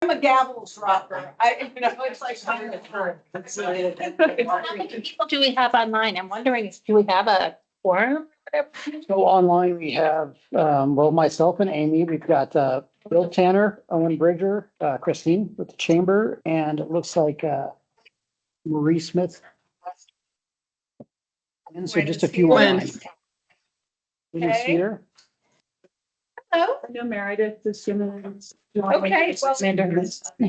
I'm a gavel dropper. It's like. How many people do we have online? I'm wondering, do we have a forum? So online, we have, well, myself and Amy, we've got, Bill Tanner, Owen Bridger, Christine with the chamber, and it looks like, Marie Smith. And so just a few online. Wendy's here. Hello. No, Meredith is gonna. Okay, well,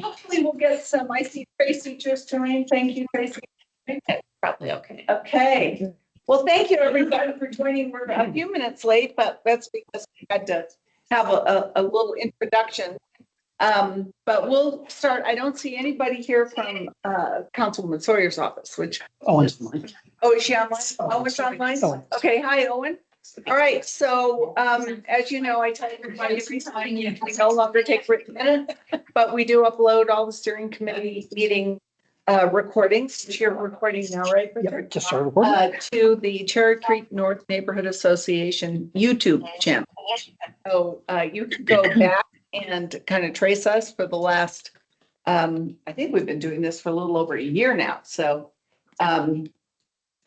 hopefully we'll get some. I see Tracy just joined. Thank you, Tracy. Probably okay. Okay. Well, thank you everybody for joining. We're a few minutes late, but that's because we had to have a little introduction. But we'll start. I don't see anybody here from Councilwoman Sawyer's office, which. Owen's online. Oh, is she online? Owen's online? Owen. Okay, hi, Owen. All right, so as you know, I tell everybody every time we no longer take written minutes, but we do upload all the steering committee meeting recordings. You're recording now, right? Yeah, just started recording. To the Cherry Creek North Neighborhood Association YouTube channel. So you can go back and kind of trace us for the last, I think we've been doing this for a little over a year now. So, and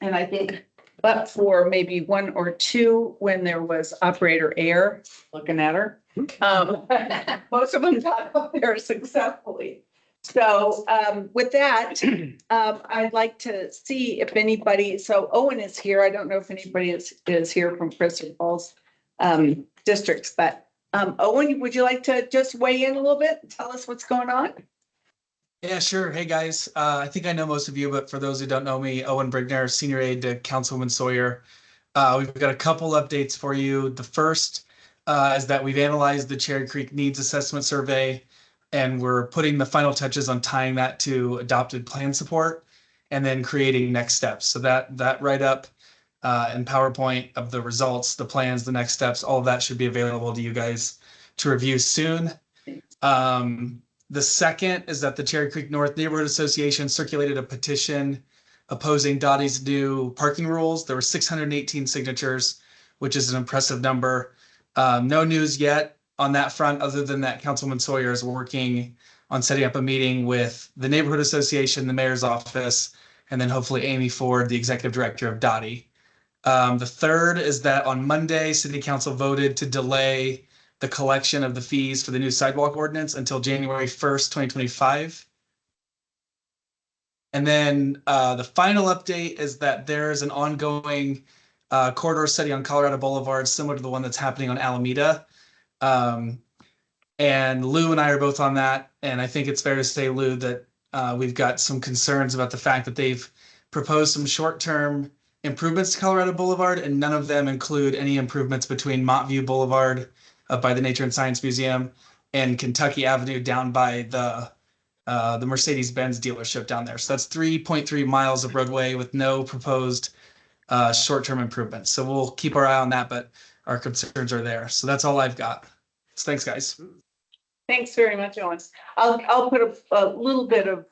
I think, but for maybe one or two, when there was operator air, looking at her, most of them got up there successfully. So with that, I'd like to see if anybody, so Owen is here. I don't know if anybody is here from Chris or Paul's districts, but Owen, would you like to just weigh in a little bit and tell us what's going on? Yeah, sure. Hey, guys. I think I know most of you, but for those who don't know me, Owen Brigner, Senior Aide to Councilwoman Sawyer. We've got a couple updates for you. The first is that we've analyzed the Cherry Creek Needs Assessment Survey, and we're putting the final touches on tying that to adopted plan support and then creating next steps. So that write-up and PowerPoint of the results, the plans, the next steps, all of that should be available to you guys to review soon. The second is that the Cherry Creek North Neighborhood Association circulated a petition opposing Dottie's new parking rules. There were 618 signatures, which is an impressive number. No news yet on that front, other than that Councilwoman Sawyer is working on setting up a meeting with the Neighborhood Association, the mayor's office, and then hopefully Amy Ford, the executive director of Dottie. The third is that on Monday, City Council voted to delay the collection of the fees for the new sidewalk ordinance until January 1st, 2025. And then the final update is that there is an ongoing corridor study on Colorado Boulevard, similar to the one that's happening on Alameda. And Lou and I are both on that. And I think it's fair to say, Lou, that we've got some concerns about the fact that they've proposed some short-term improvements to Colorado Boulevard, and none of them include any improvements between Montview Boulevard up by the Nature and Science Museum and Kentucky Avenue down by the Mercedes-Benz dealership down there. So that's 3.3 miles of roadway with no proposed short-term improvements. So we'll keep our eye on that, but our concerns are there. So that's all I've got. So thanks, guys. Thanks very much, Owen. I'll put a little bit of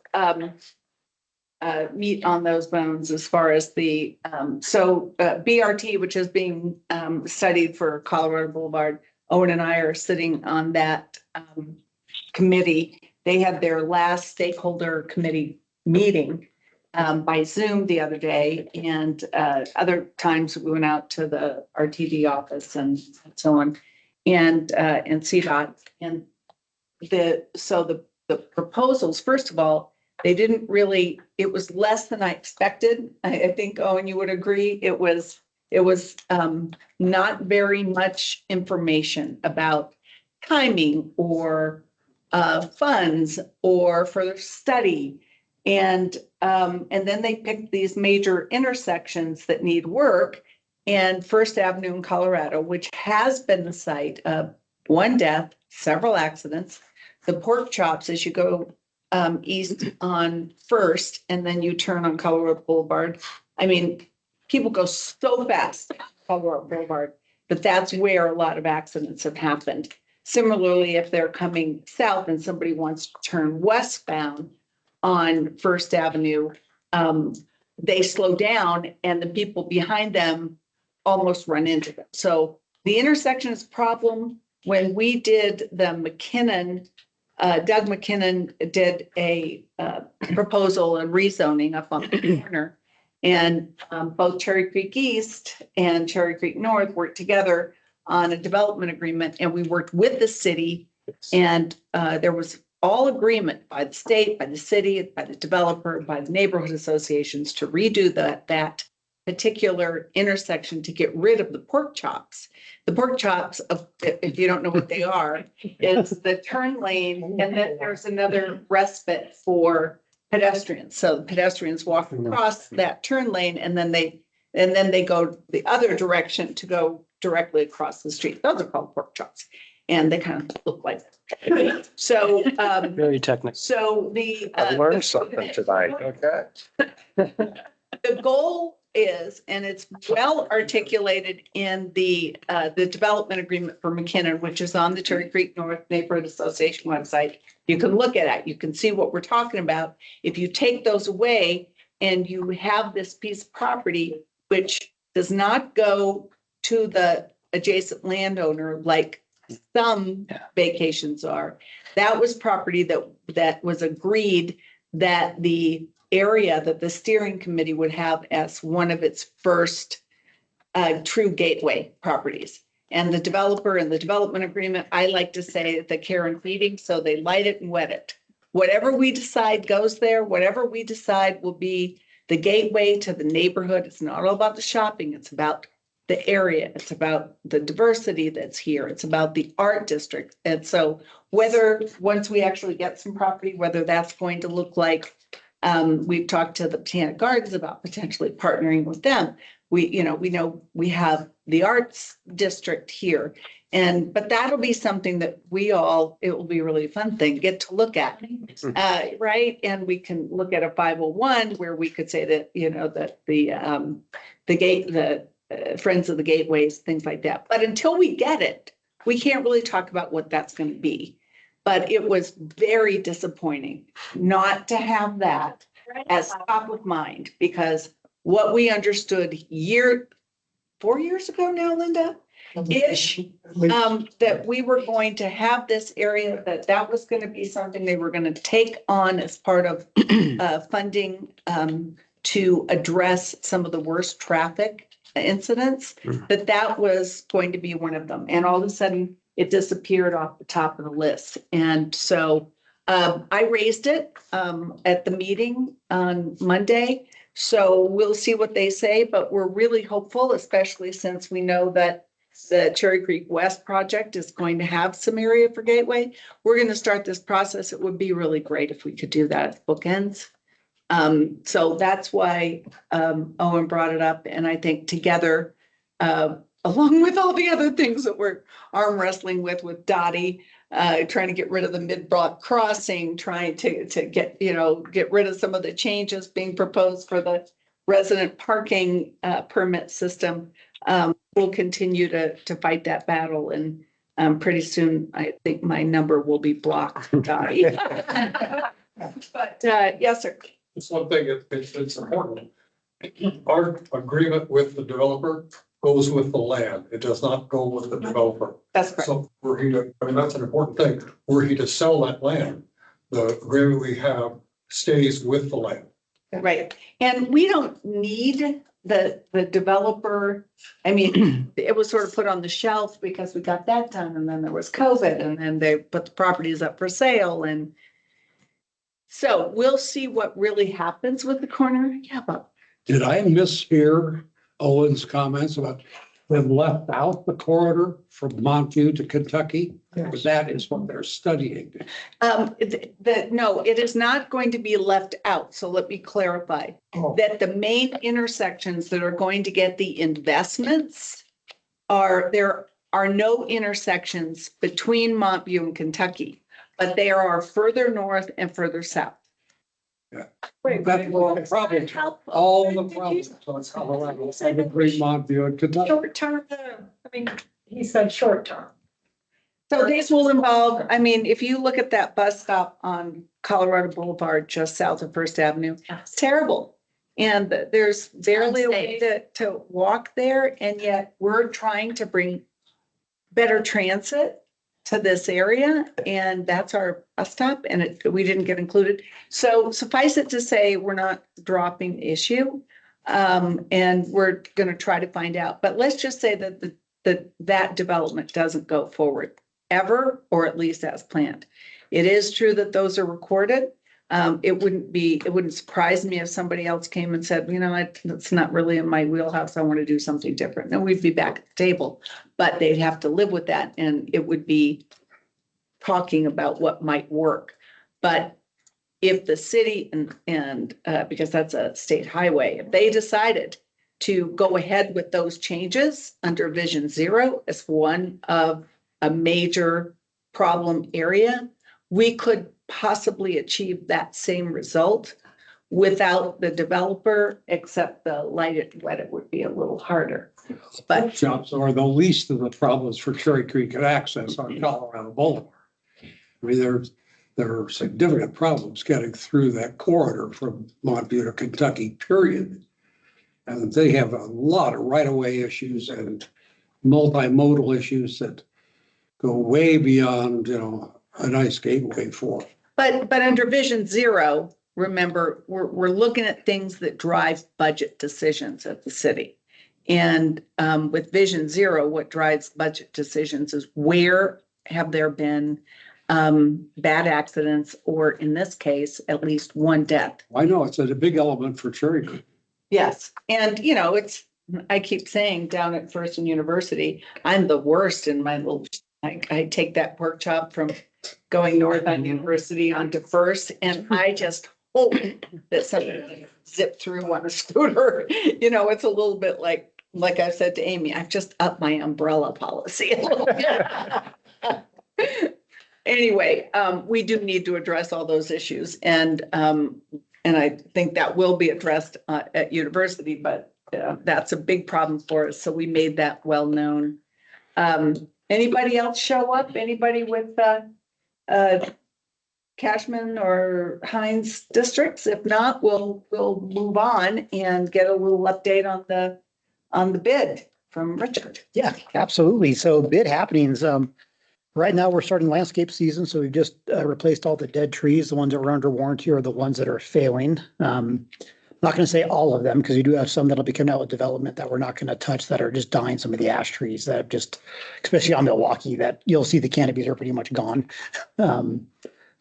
meat on those bones as far as the BRT, which is being studied for Colorado Boulevard. Owen and I are sitting on that committee. They had their last stakeholder committee meeting by Zoom the other day, and other times we went out to the RTD office and so on, and CDOT. And the proposals, first of all, they didn't really, it was less than I expected. I think, Owen, you would agree. It was not very much information about timing or funds or further study. And then they picked these major intersections that need work, and First Avenue in Colorado, which has been the site of one death, several accidents. The pork chops as you go east on First, and then you turn on Colorado Boulevard. I mean, people go so fast Colorado Boulevard, but that's where a lot of accidents have happened. Similarly, if they're coming south and somebody wants to turn westbound on First Avenue, they slow down and the people behind them almost run into them. So the intersection is a problem. When we did the McKinnon Doug McKinnon did a proposal and rezoning up on the corner. And both Cherry Creek East and Cherry Creek North worked together on a development agreement, and we worked with the city. And there was all agreement by the state, by the city, by the developer, by the neighborhood associations to redo that particular intersection to get rid of the pork chops. The pork chops, if you don't know what they are, is the turn lane, and then there's another respite for pedestrians. So the pedestrians walk across that turn lane, and then they go the other direction to go directly across the street. Those are called pork chops, and they kind of look like that. So Very technical. so the I learned something tonight, okay? the goal is, and it's well articulated in the development agreement for McKinnon, which is on the Cherry Creek North Neighborhood Association website. You can look at it. You can see what we're talking about. If you take those away and you have this piece of property, which does not go to the adjacent landowner like some vacations are, that was property that was agreed that the area that the steering committee would have as one of its first true gateway properties. And the developer and the development agreement, I like to say the care and feeding, so they light it and wet it. Whatever we decide goes there, whatever we decide will be the gateway to the neighborhood. It's not all about the shopping, it's about the area, it's about the diversity that's here, it's about the art district. And so whether, once we actually get some property, whether that's going to look like, we've talked to the Botanic Gardens about potentially partnering with them. We know we have the arts district here, but that'll be something that it will be a really fun thing, get to look at. Right. And we can look at a 501 where we could say that, that the Friends of the Gateways, things like that. But until we get it, we can't really talk about what that's going to be. But it was very disappointing not to have that as top of mind, because what we understood 4 years ago now, Linda, ish, that we were going to have this area, that was going to be something they were going to take on as part of funding to address some of the worst traffic incidents, that was going to be one of them. And all of a sudden, it disappeared off the top of the list. And so I raised it at the meeting on Monday. So we'll see what they say, but we're really hopeful, especially since we know that the Cherry Creek West project is going to have some area for Gateway. We're going to start this process. It would be really great if we could do that at bookends. So that's why Owen brought it up. And I think together, along with all the other things that we're arm wrestling with Dottie, trying to get rid of the mid-block crossing, trying to get rid of some of the changes being proposed for the resident parking permit system. We'll continue to fight that battle, and pretty soon I think my number will be blocked, Dottie. But yes, sir. It's one thing, it's important. Our agreement with the developer goes with the land. It does not go with the developer. That's correct. So that's an important thing. Were he to sell that land, the agreement we have stays with the land. Right. And we don't need the developer. I mean, it was sort of put on the shelf because we got that done, and then there was COVID, and then they put the properties up for sale. And so we'll see what really happens with the corner. Yeah, but Did I mishear Owen's comments about them left out the corridor from Montview to Kentucky? Because that is what they're studying. no, it is not going to be left out. So let me clarify that the main intersections that are going to get the investments there are no intersections between Montview and Kentucky, but there are further north and further south. That's all the problems. All the problems on Colorado, between Montview and Kentucky. Short term, he said short term. So these will involve, if you look at that bus stop on Colorado Boulevard, just south of First Avenue, it's terrible. And there's barely a way to walk there. And yet we're trying to bring better transit to this area and that's our bus stop and we didn't get included. So suffice it to say, we're not dropping the issue. And we're gonna try to find out, but let's just say that that development doesn't go forward ever, or at least as planned. It is true that those are recorded. It wouldn't surprise me if somebody else came and said, you know, it's not really in my wheelhouse. I want to do something different. And we'd be back at the table, but they'd have to live with that. And it would be talking about what might work. But if the city and because that's a state highway, if they decided to go ahead with those changes under Vision Zero as one of a major problem area, we could possibly achieve that same result without the developer, except the lighted wet, it would be a little harder. But Shops are the least of the problems for Cherry Creek and access on Colorado Boulevard. I mean, there are significant problems getting through that corridor from Montview to Kentucky, period. And they have a lot of right-of-way issues and multimodal issues that go way beyond, you know, a nice gateway for. But under Vision Zero, remember, we're looking at things that drive budget decisions at the city. And with Vision Zero, what drives budget decisions is where have there been bad accidents, or in this case, at least one death. I know it's a big element for Cherry Creek. Yes, and you know, I keep saying down at First and University, I'm the worst in my little, I take that pork chop from going north on University onto First, and I just hope that somebody zip through on a scooter. You know, it's a little bit like I said to Amy, I've just upped my umbrella policy a little bit. Anyway, we do need to address all those issues, and I think that will be addressed at University, but that's a big problem for us. So we made that well known. Anybody else show up? Anybody with Cashman or Hines districts? If not, we'll move on and get a little update on the bid from Richard. Yeah, absolutely. So bid happenings. Right now we're starting landscape season, so we've just replaced all the dead trees. The ones that were under warranty are the ones that are failing. Not going to say all of them because we do have some that'll be coming out with development that we're not going to touch that are just dying. Some of the ash trees that have just, especially on Milwaukee, that you'll see the canopies are pretty much gone.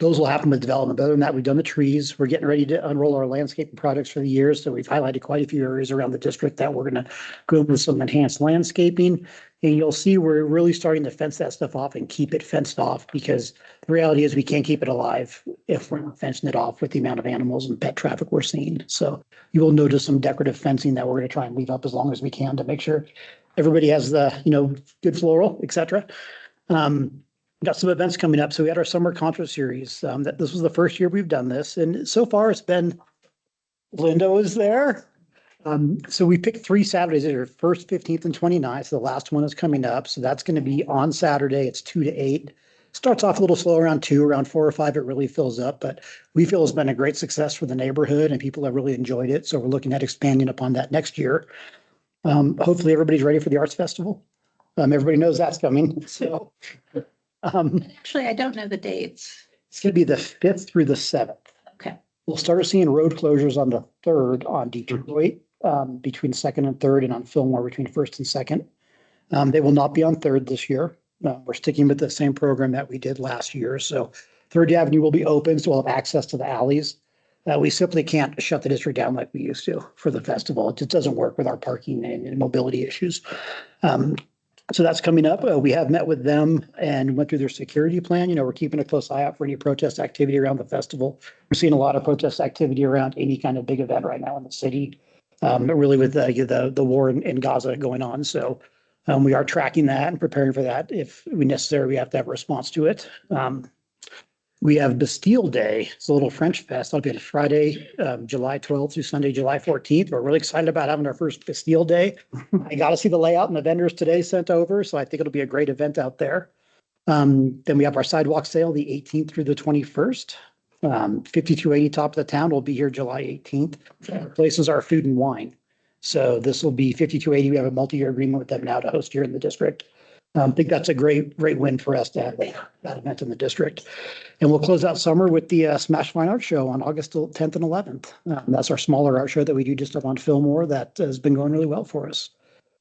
Those will happen with development. But other than that, we've done the trees. We're getting ready to unroll our landscaping projects for the year. So we've highlighted quite a few areas around the district that we're going to go with some enhanced landscaping. And you'll see we're really starting to fence that stuff off and keep it fenced off, because the reality is we can't keep it alive if we're not fencing it off with the amount of animals and pet traffic we're seeing. So you will notice some decorative fencing that we're going to try and leave up as long as we can to make sure everybody has the, you know, good floral, et cetera. Got some events coming up. So we had our summer concert series. That this was the first year we've done this. And so far it's been, Linda was there. So we picked 3 Saturdays that are 1st, 15th, and 29th. So the last one is coming up. So that's going to be on Saturday. It's 2 to 8. Starts off a little slow around 2, around 4 or 5, it really fills up. But we feel it's been a great success for the neighborhood and people have really enjoyed it. So we're looking at expanding upon that next year. Hopefully everybody's ready for the Arts Festival. Everybody knows that's coming. So Actually, I don't know the dates. it's going to be the 5th through the 7th. Okay. We'll start seeing road closures on the 3rd on Detroit, between 2nd and 3rd, and on Fillmore between 1st and 2nd. They will not be on 3rd this year. We're sticking with the same program that we did last year. So 3rd Avenue will be open, so we'll have access to the alleys. We simply can't shut the district down like we used to for the festival. It just doesn't work with our parking and mobility issues. So that's coming up. We have met with them and went through their security plan. You know, we're keeping a close eye out for any protest activity around the festival. We're seeing a lot of protest activity around any kind of big event right now in the city, but really with the war in Gaza going on. So we are tracking that and preparing for that. If we necessarily, we have to have a response to it. We have Bastille Day. It's a little French fest. That'll be on Friday, July 12th through Sunday, July 14th. We're really excited about having our first Bastille Day. I got to see the layout and the vendors today sent over, so I think it'll be a great event out there. Then we have our sidewalk sale, the 18th through the 21st. 5280 top of the town will be here July 18th. Places are food and wine. So this will be 5280. We have a multi-year agreement with them now to host here in the district. I think that's a great win for us to have that event in the district. And we'll close out summer with the Smash Fine Art Show on August 10th and 11th. That's our smaller art show that we do just up on Fillmore that has been going really well for us.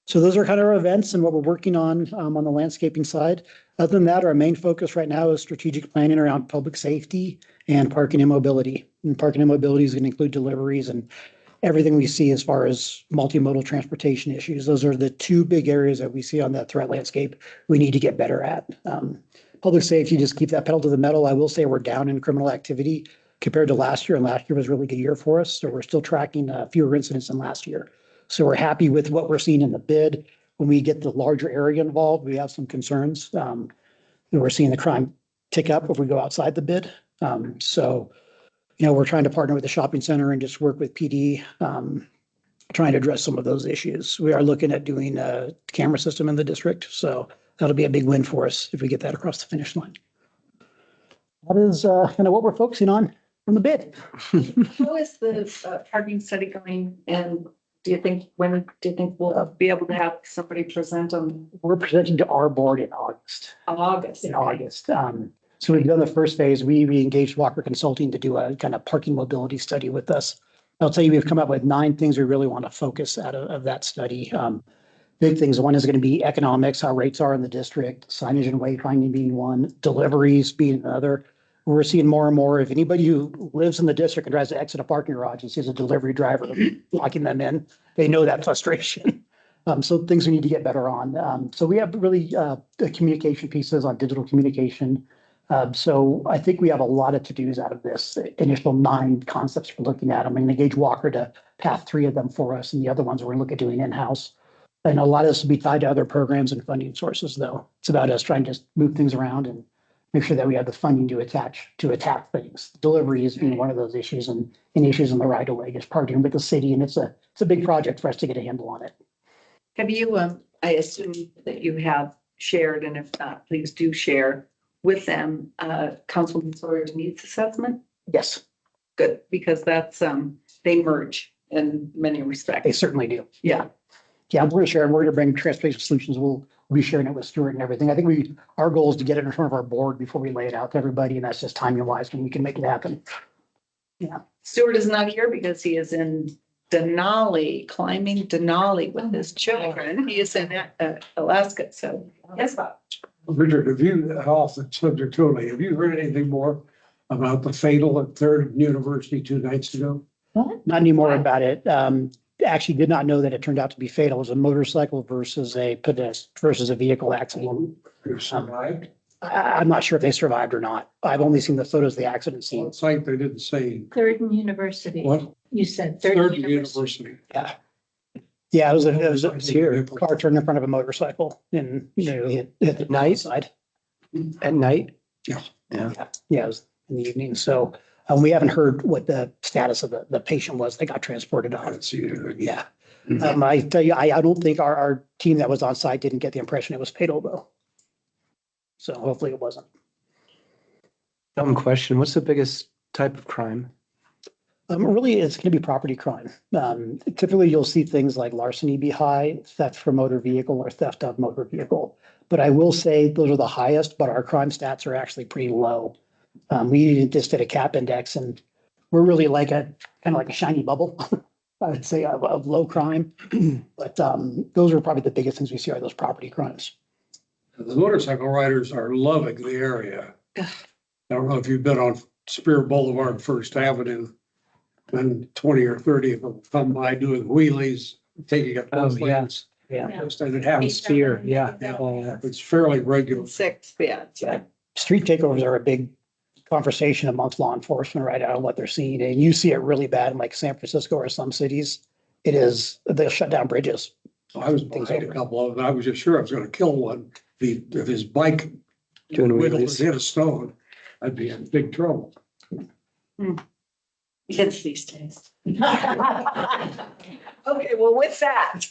So those are kind of our events and what we're working on the landscaping side. Other than that, our main focus right now is strategic planning around public safety and parking and mobility. And parking and mobility is going to include deliveries and everything we see as far as multimodal transportation issues. Those are the two big areas that we see on that threat landscape we need to get better at. Public safety, just keep that pedal to the metal. I will say we're down in criminal activity compared to last year, and last year was a really good year for us. So we're still tracking fewer incidents than last year. So we're happy with what we're seeing in the bid. When we get the larger area involved, we have some concerns. We're seeing the crime tick up if we go outside the bid. So, we're trying to partner with the shopping center and just work with PD, trying to address some of those issues. We are looking at doing a camera system in the district. So that'll be a big win for us if we get that across the finish line. That is kind of what we're focusing on the bid. How is the parking study going? And when do you think we'll be able to have somebody present on We're presenting to our board in August. August? In August. So we've done the first phase. We engaged Walker Consulting to do a kind of parking mobility study with us. I'll tell you, we've come up with 9 things we really want to focus out of that study. Big things. One is going to be economics, how rates are in the district, signage and wayfinding being one, deliveries being another. We're seeing more and more, if anybody who lives in the district and tries to exit a parking garage and sees a delivery driver locking them in, they know that frustration. So things we need to get better on. So we have really the communication pieces on digital communication. So I think we have a lot of to-dos out of this initial 9 concepts we're looking at. I'm going to engage Walker to path 3 of them for us, and the other ones we're going to look at doing in-house. And a lot of this will be tied to other programs and funding sources, though. It's about us trying to move things around and make sure that we have the funding to attack things. Delivery is being one of those issues, and issues in the right of way, just partnering with the city, and it's a big project for us to get a handle on it. Have you, I assume that you have shared, and if not, please do share with them, Councilman Sawyer's needs assessment? Yes, Good, because that's, they merge in many they respects. certainly do. Yeah. Yeah, we're going to share. We're going to bring transportation solutions. We'll be sharing it with Stuart and everything. I think our goal is to get it in front of our board before we lay it out to everybody, and that's just timing wise when we can make it happen. Yeah. Stuart is not here because he is in Denali, climbing Denali with his children. He is in Alaska, so yes, Bob. Richard, off the subject totally, have you heard anything more about the fatal at Third University 2 nights ago? Not anymore about it. Actually did not know that it turned out to be fatal. It was a motorcycle versus a vehicle accident. Who survived? I'm not sure if they survived or not. I've only seen the photos of the accident scene. On site, they didn't say Third and University. what. You said Third University. Yeah. Yeah, it was a car turned in front of a motorcycle and, hit the night side. At night? Yeah. Yeah, it was in the evening. So we haven't heard what the status of the patient was. They got transported I on. didn't see it. Yeah. I tell you, I don't think our team that was on site didn't get the impression it was fatal though. So hopefully it wasn't. Dumb question. What's the biggest type of crime? Really, it's going to be property crime. Typically, you'll see things like larceny be high, theft from motor vehicle or theft of motor vehicle. But I will say those are the highest, but our crime stats are actually pretty low. We just did a CAP index and we're really like kind of like a shiny bubble, I would say, of low crime. But those are probably the biggest things we see are those property crimes. The motorcycle riders are loving the area. I don't know if you've been on Spear Boulevard, First Avenue. Then 20 or 30 of them come by doing wheelies, taking it both lanes. Yeah. And it happens. Spear, yeah. It's fairly regular. 6, yeah. Street takeovers are a big conversation amongst law enforcement right now on what they're seeing. And you see it really bad in like San Francisco or some cities. They'll shut down bridges. I was behind a couple of them. I was just sure I was going to kill one. If his bike Doing wiggled and wheelies. hit a stone, I'd be in big trouble. Kids these days. Okay, well, with that,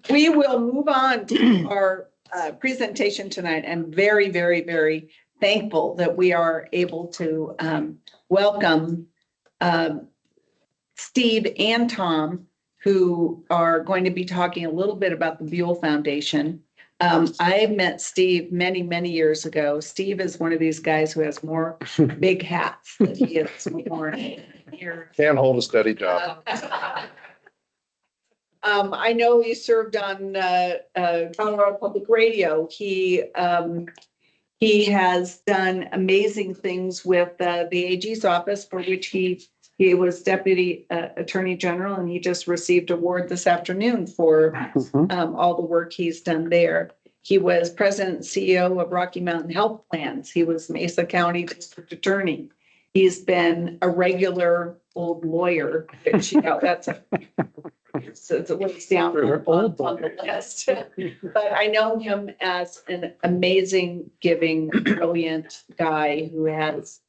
we will move on to our presentation tonight. I'm very, very, very thankful that we are able to welcome Steve and Tom, who are going to be talking a little bit about the Buell Foundation. I met Steve many, many years ago. Steve is one of these guys who has more big hats than he is worn here. Can't hold a steady job. I know he served on Colorado Public Radio. He has done amazing things with the AG's office, for which he was Deputy Attorney General, and he just received award this afternoon for all the work he's done there. He was President and CEO of Rocky Mountain Health Plans. He was Mesa County District Attorney. He's been a regular old lawyer, which, you know, that's a so it's what's down on the list. But I know him as an amazing, giving, brilliant guy who has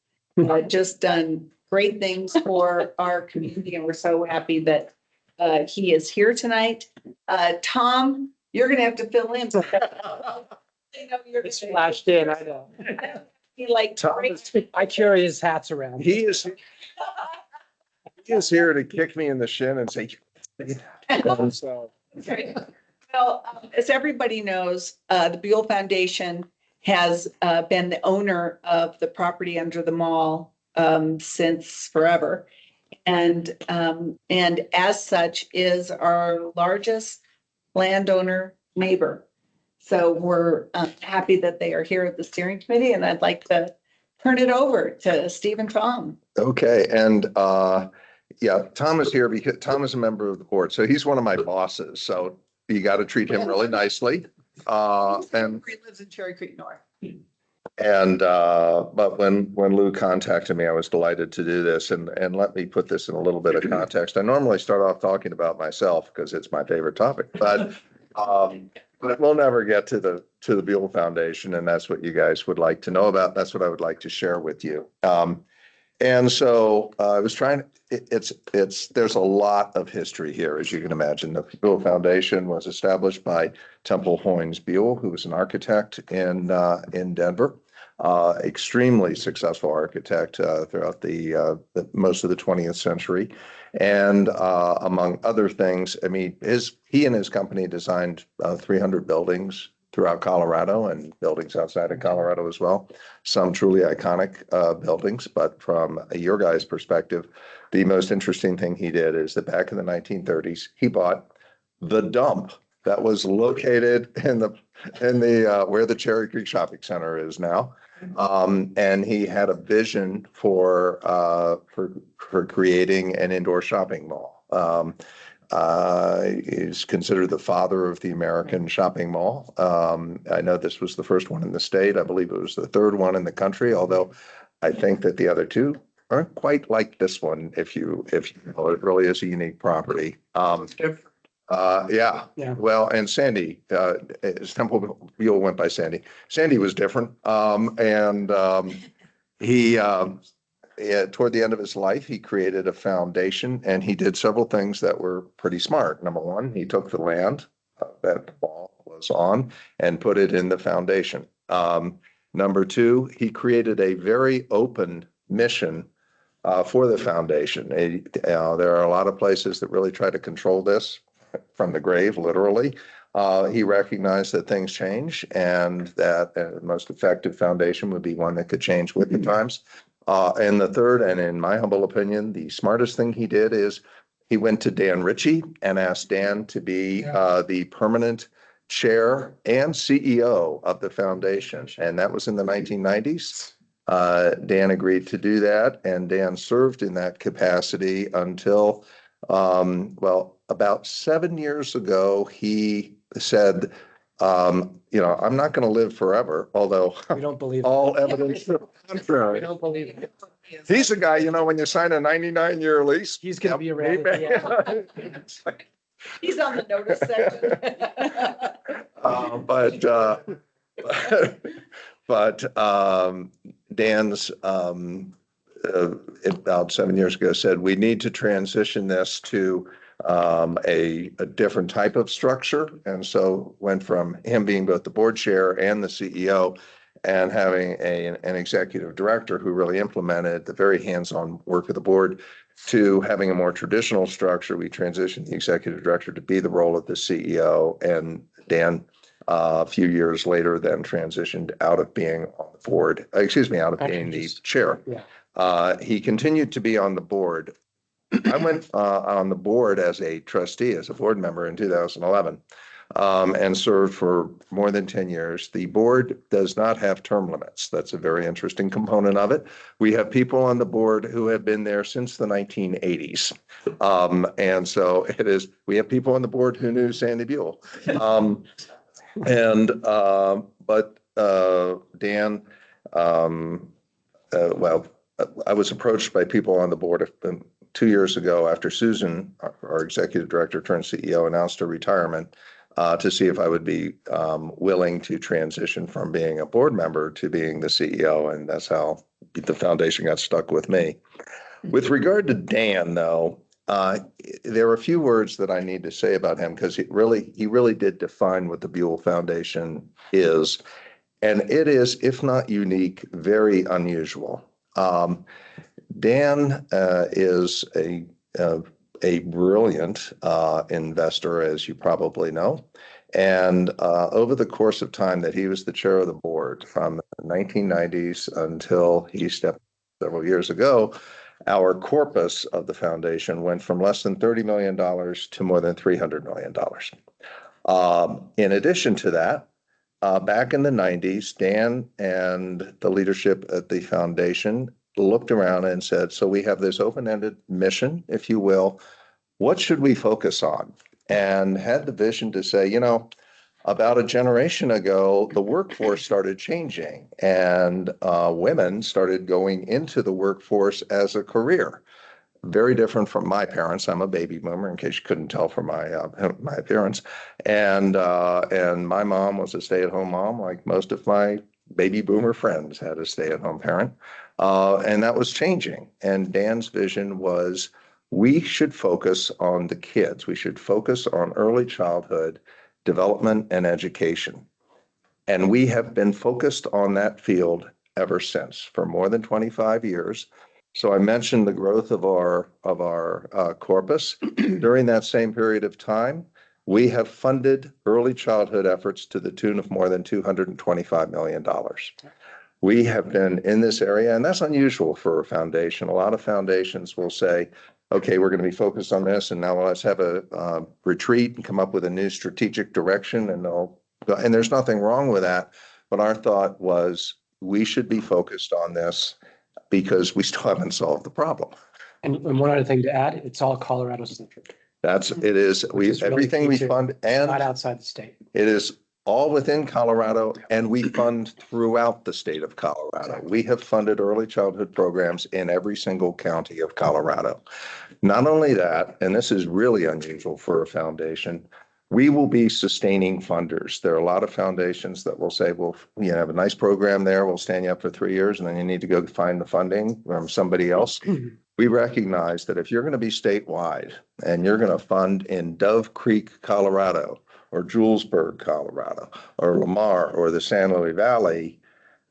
just done great things for our community, and we're so happy that he is here tonight. Tom, you're gonna have to fill in. It's flashed in, I know. He like Tom great. I carry his hats around. He is here to kick me in the shin and say, and so, Okay. Well, as everybody knows, the Buell Foundation has been the owner of the property under the mall since forever. And as such is our largest landowner neighbor. So we're happy that they are here at the steering committee, and I'd like to turn it over to Steve and Tom. okay, and yeah, Tom is here because Tom is a member of the board, so he's one of my bosses, so you got to treat him really nicely. And He lives in Cherry Creek North. but when Lou contacted me, I was delighted to do this, and let me put this in a little bit of context. I normally start off talking about myself because it's my favorite topic, but we'll never get to the Buell Foundation, and that's what you guys would like to know about. That's what I would like to share with you. And so I was trying, there's a lot of history here, as you can imagine. The Buell Foundation was established by Temple Hoynes Buell, who was an architect in Denver, extremely successful architect throughout the most of the 20th century. And among other things, I mean, he and his company designed 300 buildings throughout Colorado and buildings outside of Colorado as well. Some truly iconic buildings, but from your guys' perspective, the most interesting thing he did is that back in the 1930s, he bought the dump that was located in the where the Cherry Creek Shopping Center is now. And he had a vision for creating an indoor shopping mall. He's considered the father of the American shopping mall. I know this was the first one in the state. I believe it was the third one in the country, although I think that the other two aren't quite like this one. If you know, it really is a unique property. Yeah. Well, and Sandy, Temple Buell went by Sandy. Sandy was different. He toward the end of his life, he created a foundation, and he did several things that were pretty smart. Number one, he took the land that the mall was on and put it in the foundation. Number two, he created a very open mission for the foundation. There are a lot of places that really try to control this from the grave, literally. He recognized that things change, and that the most effective foundation would be one that could change with the times. And the third, and in my humble opinion, the smartest thing he did is he went to Dan Ritchie and asked Dan to be the permanent chair and CEO of the foundation. And that was in the 1990s. Dan agreed to do that, and Dan served in that capacity until, well, about 7 years ago, he said, you know, I'm not going to live forever, although We don't believe it. all evidence to the We contrary. don't believe it. He's a guy, you know, when you sign a 99-year lease. He's gonna be around at the end. He's on the notice section. But Dan's about 7 years ago said, we need to transition this to a different type of structure. And so went from him being both the board chair and the CEO and having an executive director who really implemented the very hands-on work of the board to having a more traditional structure. We transitioned the executive director to be the role of the CEO, and Dan A few years later, then transitioned out of being on the board, out of being the chair. Yeah. He continued to be on the board. I went on the board as a trustee, as a board member in 2011, and served for more than 10 years. The board does not have term limits. That's a very interesting component of it. We have people on the board who have been there since the 1980s. And so we have people on the board who knew Sandy Buell. But Dan, well, I was approached by people on the board 2 years ago after Susan, our executive director turned CEO, announced her retirement, to see if I would be willing to transition from being a board member to being the CEO. And that's how the foundation got stuck with me. With regard to Dan, though, there are a few words that I need to say about him because he really did define what the Buell Foundation is. And it is, if not unique, very unusual. Dan is a brilliant investor, as you probably know. And over the course of time that he was the chair of the board from the 1990s until he stepped several years ago, our corpus of the foundation went from less than $30 million to more than $300 million. In addition to that, back in the 90s, Dan and the leadership at the foundation looked around and said, so we have this open-ended mission, if you will. What should we focus on? And had the vision to say, about a generation ago, the workforce started changing and women started going into the workforce as a career. Very different from my parents. I'm a baby boomer, in case you couldn't tell from my appearance. And my mom was a stay-at-home mom, like most of my baby boomer friends had a stay-at-home parent. And that was changing. And Dan's vision was we should focus on the kids. We should focus on early childhood development and education. And we have been focused on that field ever since for more than 25 years. So I mentioned the growth of our corpus. During that same period of time, we have funded early childhood efforts to the tune of more than $225 million. We have been in this area, and that's unusual for a foundation. A lot of foundations will say, okay, we're going to be focused on this, and now let's have a retreat and come up with a new strategic direction, and there's nothing wrong with that. But our thought was we should be focused on this because we still haven't solved the problem. And one other thing to add, it's all Colorado centric. It is. Everything we fund, and not outside the state. It is all within Colorado, and we fund throughout the state of Colorado. We have funded early childhood programs in every single county of Colorado. Not only that, and this is really unusual for a foundation, we will be sustaining funders. There are a lot of foundations that will say, well, you have a nice program there, we'll stand you up for 3 years, and then you need to go find the funding from somebody else. We recognize that if you're going to be statewide and you're going to fund in Dove Creek, Colorado, or Julesburg, Colorado, or Lamar, or the San Luis Valley,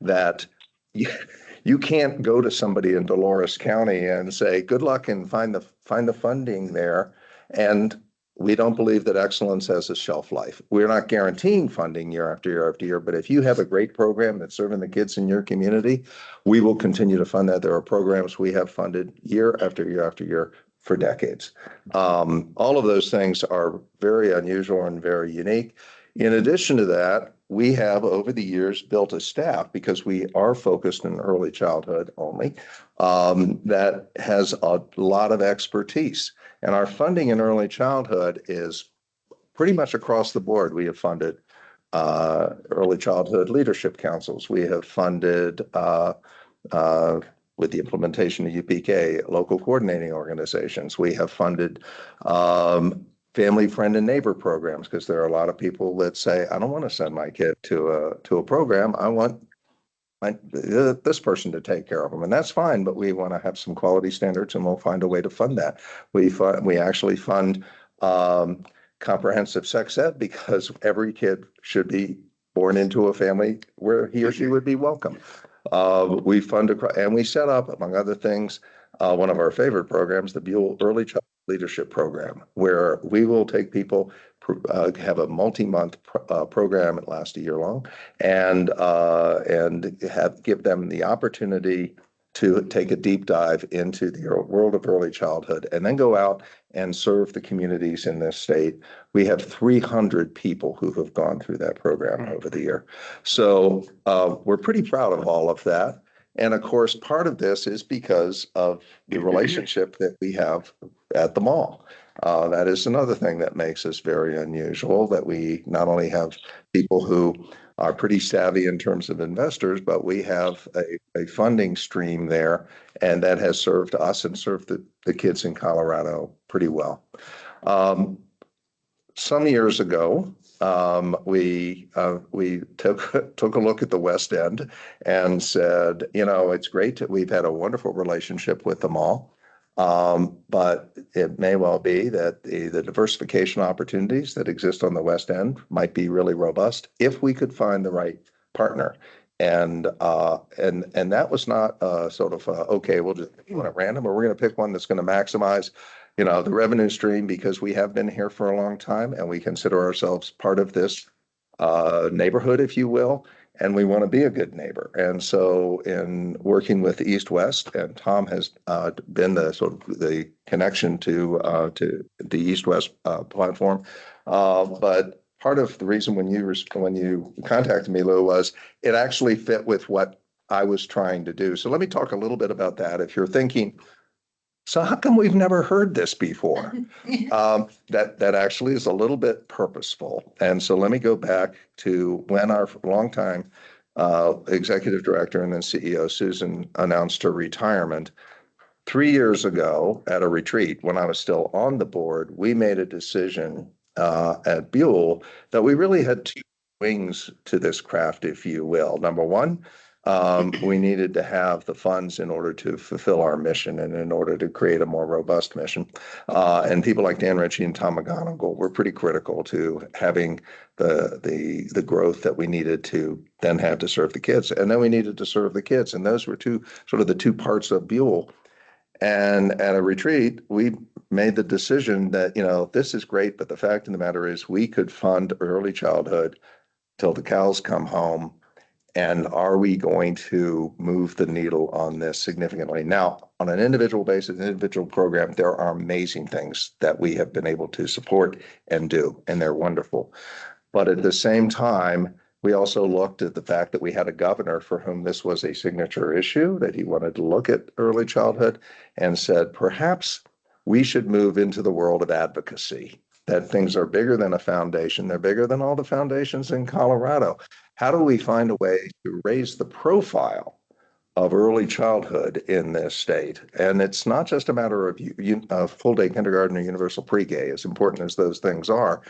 that you can't go to somebody in Dolores County and say, good luck and find the funding there. And we don't believe that excellence has a shelf life. We're not guaranteeing funding year after year after year, but if you have a great program that's serving the kids in your community, we will continue to fund that. There are programs we have funded year after year after year for decades. All of those things are very unusual and very unique. In addition to that, we have over the years built a staff, because we are focused in early childhood only, that has a lot of expertise. And our funding in early childhood is pretty much across the board. We have funded early childhood leadership councils. We have funded with the implementation of UPK, local coordinating organizations. We have funded family, friend, and neighbor programs, because there are a lot of people that say, I don't want to send my kid to a program. I want this person to take care of them, and that's fine, but we want to have some quality standards, and we'll find a way to fund that. We actually fund comprehensive sex ed, because every kid should be born into a family where he or she would be welcome. We fund and we set up, among other things, one of our favorite programs, the Buell Early Child Leadership Program, where we will take people have a multi-month program. It lasts a year long, and give them the opportunity to take a deep dive into the world of early childhood and then go out and serve the communities in this state. We have 300 people who have gone through that program over the year. So we're pretty proud of all of that. And of course, part of this is because of the relationship that we have at the mall. That is another thing that makes us very unusual, that we not only have people who are pretty savvy in terms of investors, but we have a funding stream there, and that has served us and served the kids in Colorado pretty well. Some years ago, we took a look at the West End and said, you know, it's great that we've had a wonderful relationship with the mall. But it may well be that the diversification opportunities that exist on the West End might be really robust if we could find the right partner. And that was not sort of okay, we'll just pick one at random, or we're going to pick one that's going to maximize, you know, the revenue stream, because we have been here for a long time and we consider ourselves part of this neighborhood, if you will. And we want to be a good neighbor. And so in working with East West, and Tom has been the sort of the connection to the East West platform. But part of the reason when you contacted me, Lou, was it actually fit with what I was trying to do. So let me talk a little bit about that. If you're thinking, so how come we've never heard this before? That actually is a little bit purposeful. And so let me go back to when our longtime executive director and then CEO, Susan, announced her retirement. 3 years ago at a retreat, when I was still on the board, we made a decision at Buell that we really had two wings to this craft, if you will. Number one, we needed to have the funds in order to fulfill our mission and in order to create a more robust mission. And people like Dan Ritchie and Tom McGonigal were pretty critical to having the growth that we needed to then have to serve the kids. And then we needed to serve the kids. And those were the two parts of Buell. And at a retreat, we made the decision that, you know, this is great, but the fact of the matter is we could fund early childhood till the cows come home. And are we going to move the needle on this significantly? Now, on an individual basis, an individual program, there are amazing things that we have been able to support and do, and they're wonderful. But at the same time, we also looked at the fact that we had a governor for whom this was a signature issue, that he wanted to look at early childhood and said, perhaps we should move into the world of advocacy, that things are bigger than a foundation. They're bigger than all the foundations in Colorado. How do we find a way to raise the profile of early childhood in this state? And it's not just a matter of full day kindergarten or universal pre-K, as important as those things are.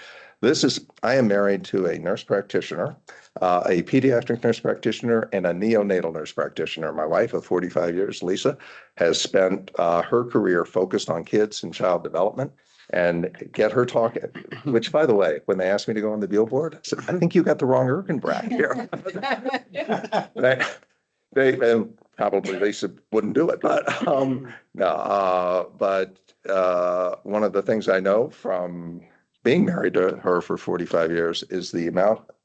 I am married to a nurse practitioner, a pediatric nurse practitioner, and a neonatal nurse practitioner. My wife of 45 years, Lisa, has spent her career focused on kids and child development. And get her talking, which, by the way, when they asked me to go on the Buell board, I said, I think you got the wrong ErkenBrack here. they probably Lisa wouldn't do it, but no. But one of the things I know from being married to her for 45 years is the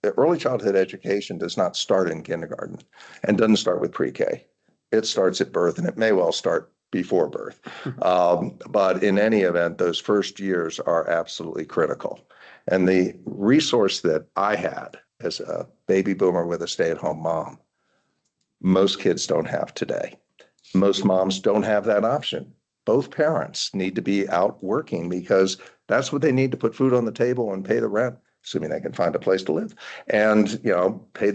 early childhood education does not start in kindergarten and doesn't start with pre-K. It starts at birth, and it may well start before birth. But in any event, those first years are absolutely critical. And the resource that I had as a baby boomer with a stay-at-home mom, most kids don't have today. Most moms don't have that option. Both parents need to be out working because that's what they need to put food on the table and pay the rent, assuming they can find a place to live, and, you know, pay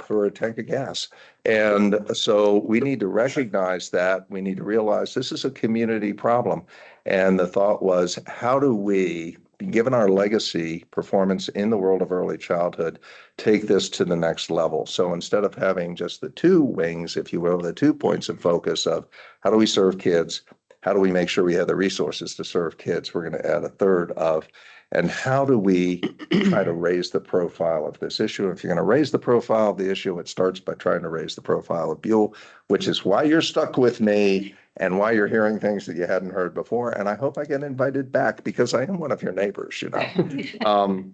for a tank of gas. And so we need to recognize that. We need to realize this is a community problem. And the thought was, how do we, given our legacy performance in the world of early childhood, take this to the next level? So instead of having just the two wings, if you will, the 2 points of focus of how do we serve kids, how do we make sure we have the resources to serve kids, we're going to add a third of, And how do we try to raise the profile of this issue? If you're going to raise the profile of the issue, it starts by trying to raise the profile of Buell, which is why you're stuck with me and why you're hearing things that you hadn't heard before. And I hope I get invited back because I am one of your neighbors, you know.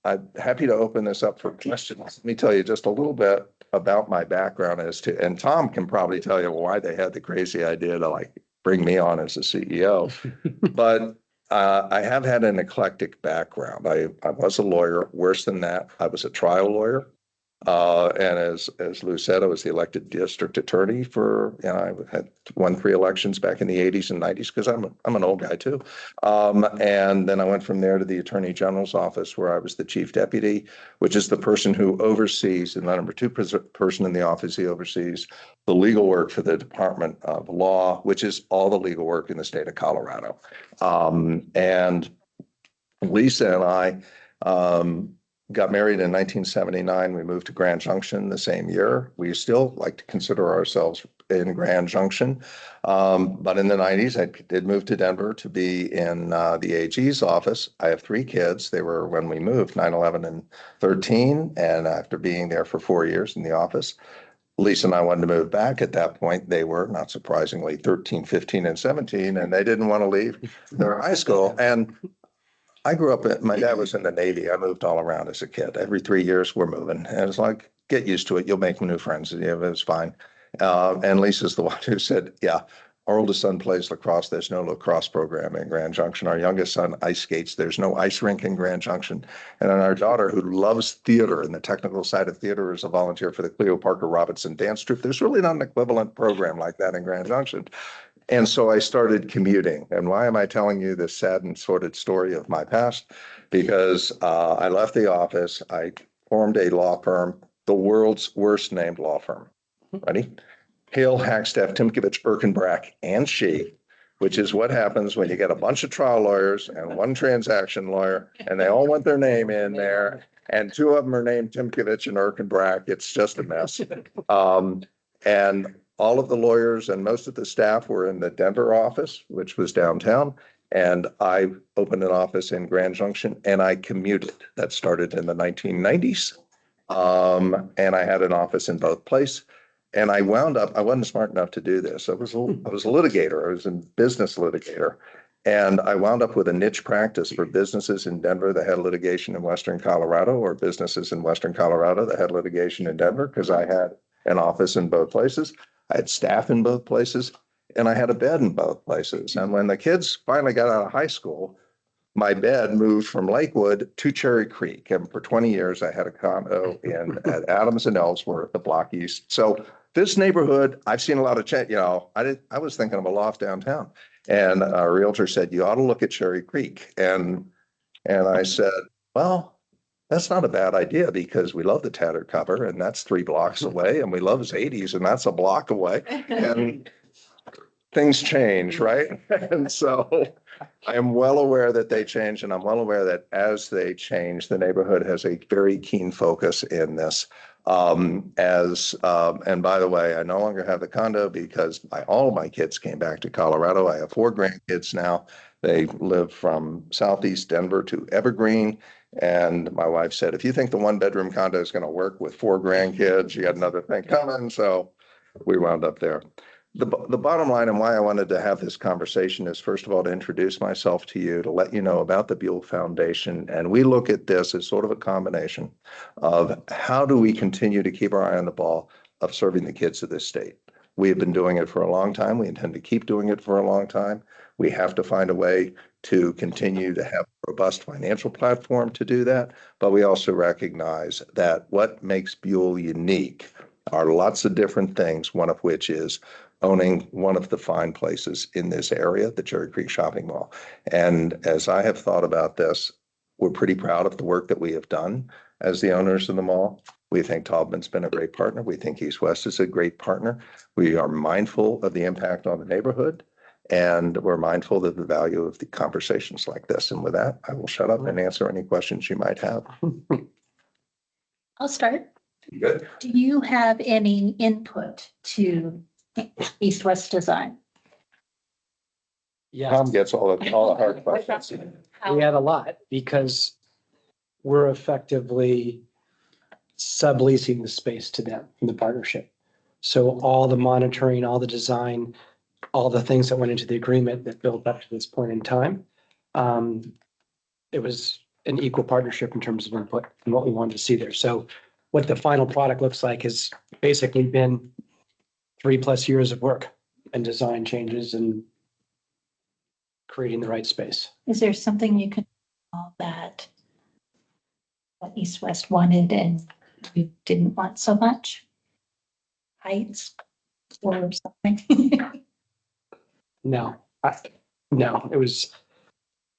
I'm happy to open this up for questions. Let me tell you just a little bit about my background as to, and Tom can probably tell you why they had the crazy idea to like bring me on as a CEO. But I have had an eclectic background. I was a lawyer. Worse than that, I was a trial lawyer. And as Lou said, I was the elected district attorney for, you know, I had won 3 elections back in the 80s and 90s because I'm an old guy too. And then I went from there to the Attorney General's office where I was the chief deputy, which is the person who oversees, and the number 2 person in the office, he oversees the legal work for the Department of Law, which is all the legal work in the state of Colorado. And Lisa and I, got married in 1979. We moved to Grand Junction the same year. We still like to consider ourselves in Grand Junction. But in the 90s, I did move to Denver to be in the AG's office. I have 3 kids. They were when we moved, 9, 11, and 13. And after being there for 4 years in the office, Lisa and I wanted to move back. At that point, they were, not surprisingly, 13, 15, and 17, and they didn't want to leave their high school. And I grew up, my dad was in the Navy. I moved all around as a kid. Every 3 years, we're moving. And it's like, get used to it. You'll make new friends. Yeah, it was fine. And Lisa's the one who said, yeah, our oldest son plays lacrosse. There's no lacrosse program in Grand Junction. Our youngest son ice skates. There's no ice rink in Grand Junction. And then our daughter, who loves theater and the technical side of theater, is a volunteer for the Cleo Parker Robinson dance troupe. There's really not an equivalent program like that in Grand Junction. And so I started commuting. And why am I telling you this sad and sordid story of my past? Because I left the office. I formed a law firm, the world's worst named law firm. Ready? Hale, Hackstaff, Timkovich, ErkenBrack, and She, which is what happens when you get a bunch of trial lawyers and 1 transaction lawyer, and they all want their name in there. And 2 of them are named Timkovich and ErkenBrack. It's just a mess. And all of the lawyers and most of the staff were in the Denver office, which was downtown. And I opened an office in Grand Junction and I commuted. That started in the 1990s. And I had an office in both places. And I wound up, I wasn't smart enough to do this. I was a litigator. I was a business litigator. And I wound up with a niche practice for businesses in Denver that had litigation in Western Colorado, or businesses in Western Colorado that had litigation in Denver, because I had an office in both places. I had staff in both places, and I had a bed in both places. And when the kids finally got out of high school, my bed moved from Lakewood to Cherry Creek. And for 20 years, I had a condo at Adams and Ellsworth, the Block East. So this neighborhood, I've seen a lot of change. You know, I was thinking of a loft downtown, and a realtor said, you ought to look at Cherry Creek. And I said, well, that's not a bad idea because we love the Tattered Cover and that's 3 blocks away, and we love Zadie's and that's a block away. And things change, right? And so I am well aware that they change, and I'm well aware that as they change, the neighborhood has a very keen focus in this. And by the way, I no longer have the condo because all of my kids came back to Colorado. I have 4 grandkids now. They live from Southeast Denver to Evergreen. And my wife said, if you think the 1-bedroom condo is going to work with 4 grandkids, you got another thing coming. So we wound up there. The bottom line and why I wanted to have this conversation is, first of all, to introduce myself to you, to let you know about the Buell Foundation. And we look at this as sort of a combination of how do we continue to keep our eye on the ball of serving the kids of this state. We have been doing it for a long time. We intend to keep doing it for a long time. We have to find a way to continue to have a robust financial platform to do that. But we also recognize that what makes Buell unique are lots of different things, one of which is owning one of the fine places in this area, the Cherry Creek Shopping Mall. And as I have thought about this, we're pretty proud of the work that we have done as the owners of the mall. We think Taubman's been a great partner. We think East West is a great partner. We are mindful of the impact on the neighborhood, and we're mindful of the value of the conversations like this. And with that, I will shut up and answer any questions you might have. I'll start. Good. Do you have any input to East-West design? Yeah, Tom gets all the hard questions. we had a lot because we're effectively subleasing the space to them in the partnership. So all the monitoring, all the design, all the things that went into the agreement that built up to this point in time. It was an equal partnership in terms of input and what we wanted to see there. So what the final product looks like has basically been 3+ years of work and design changes and creating the right space. Is there something you could call that what East West wanted and you didn't want so much? Heights or something? No, no, it was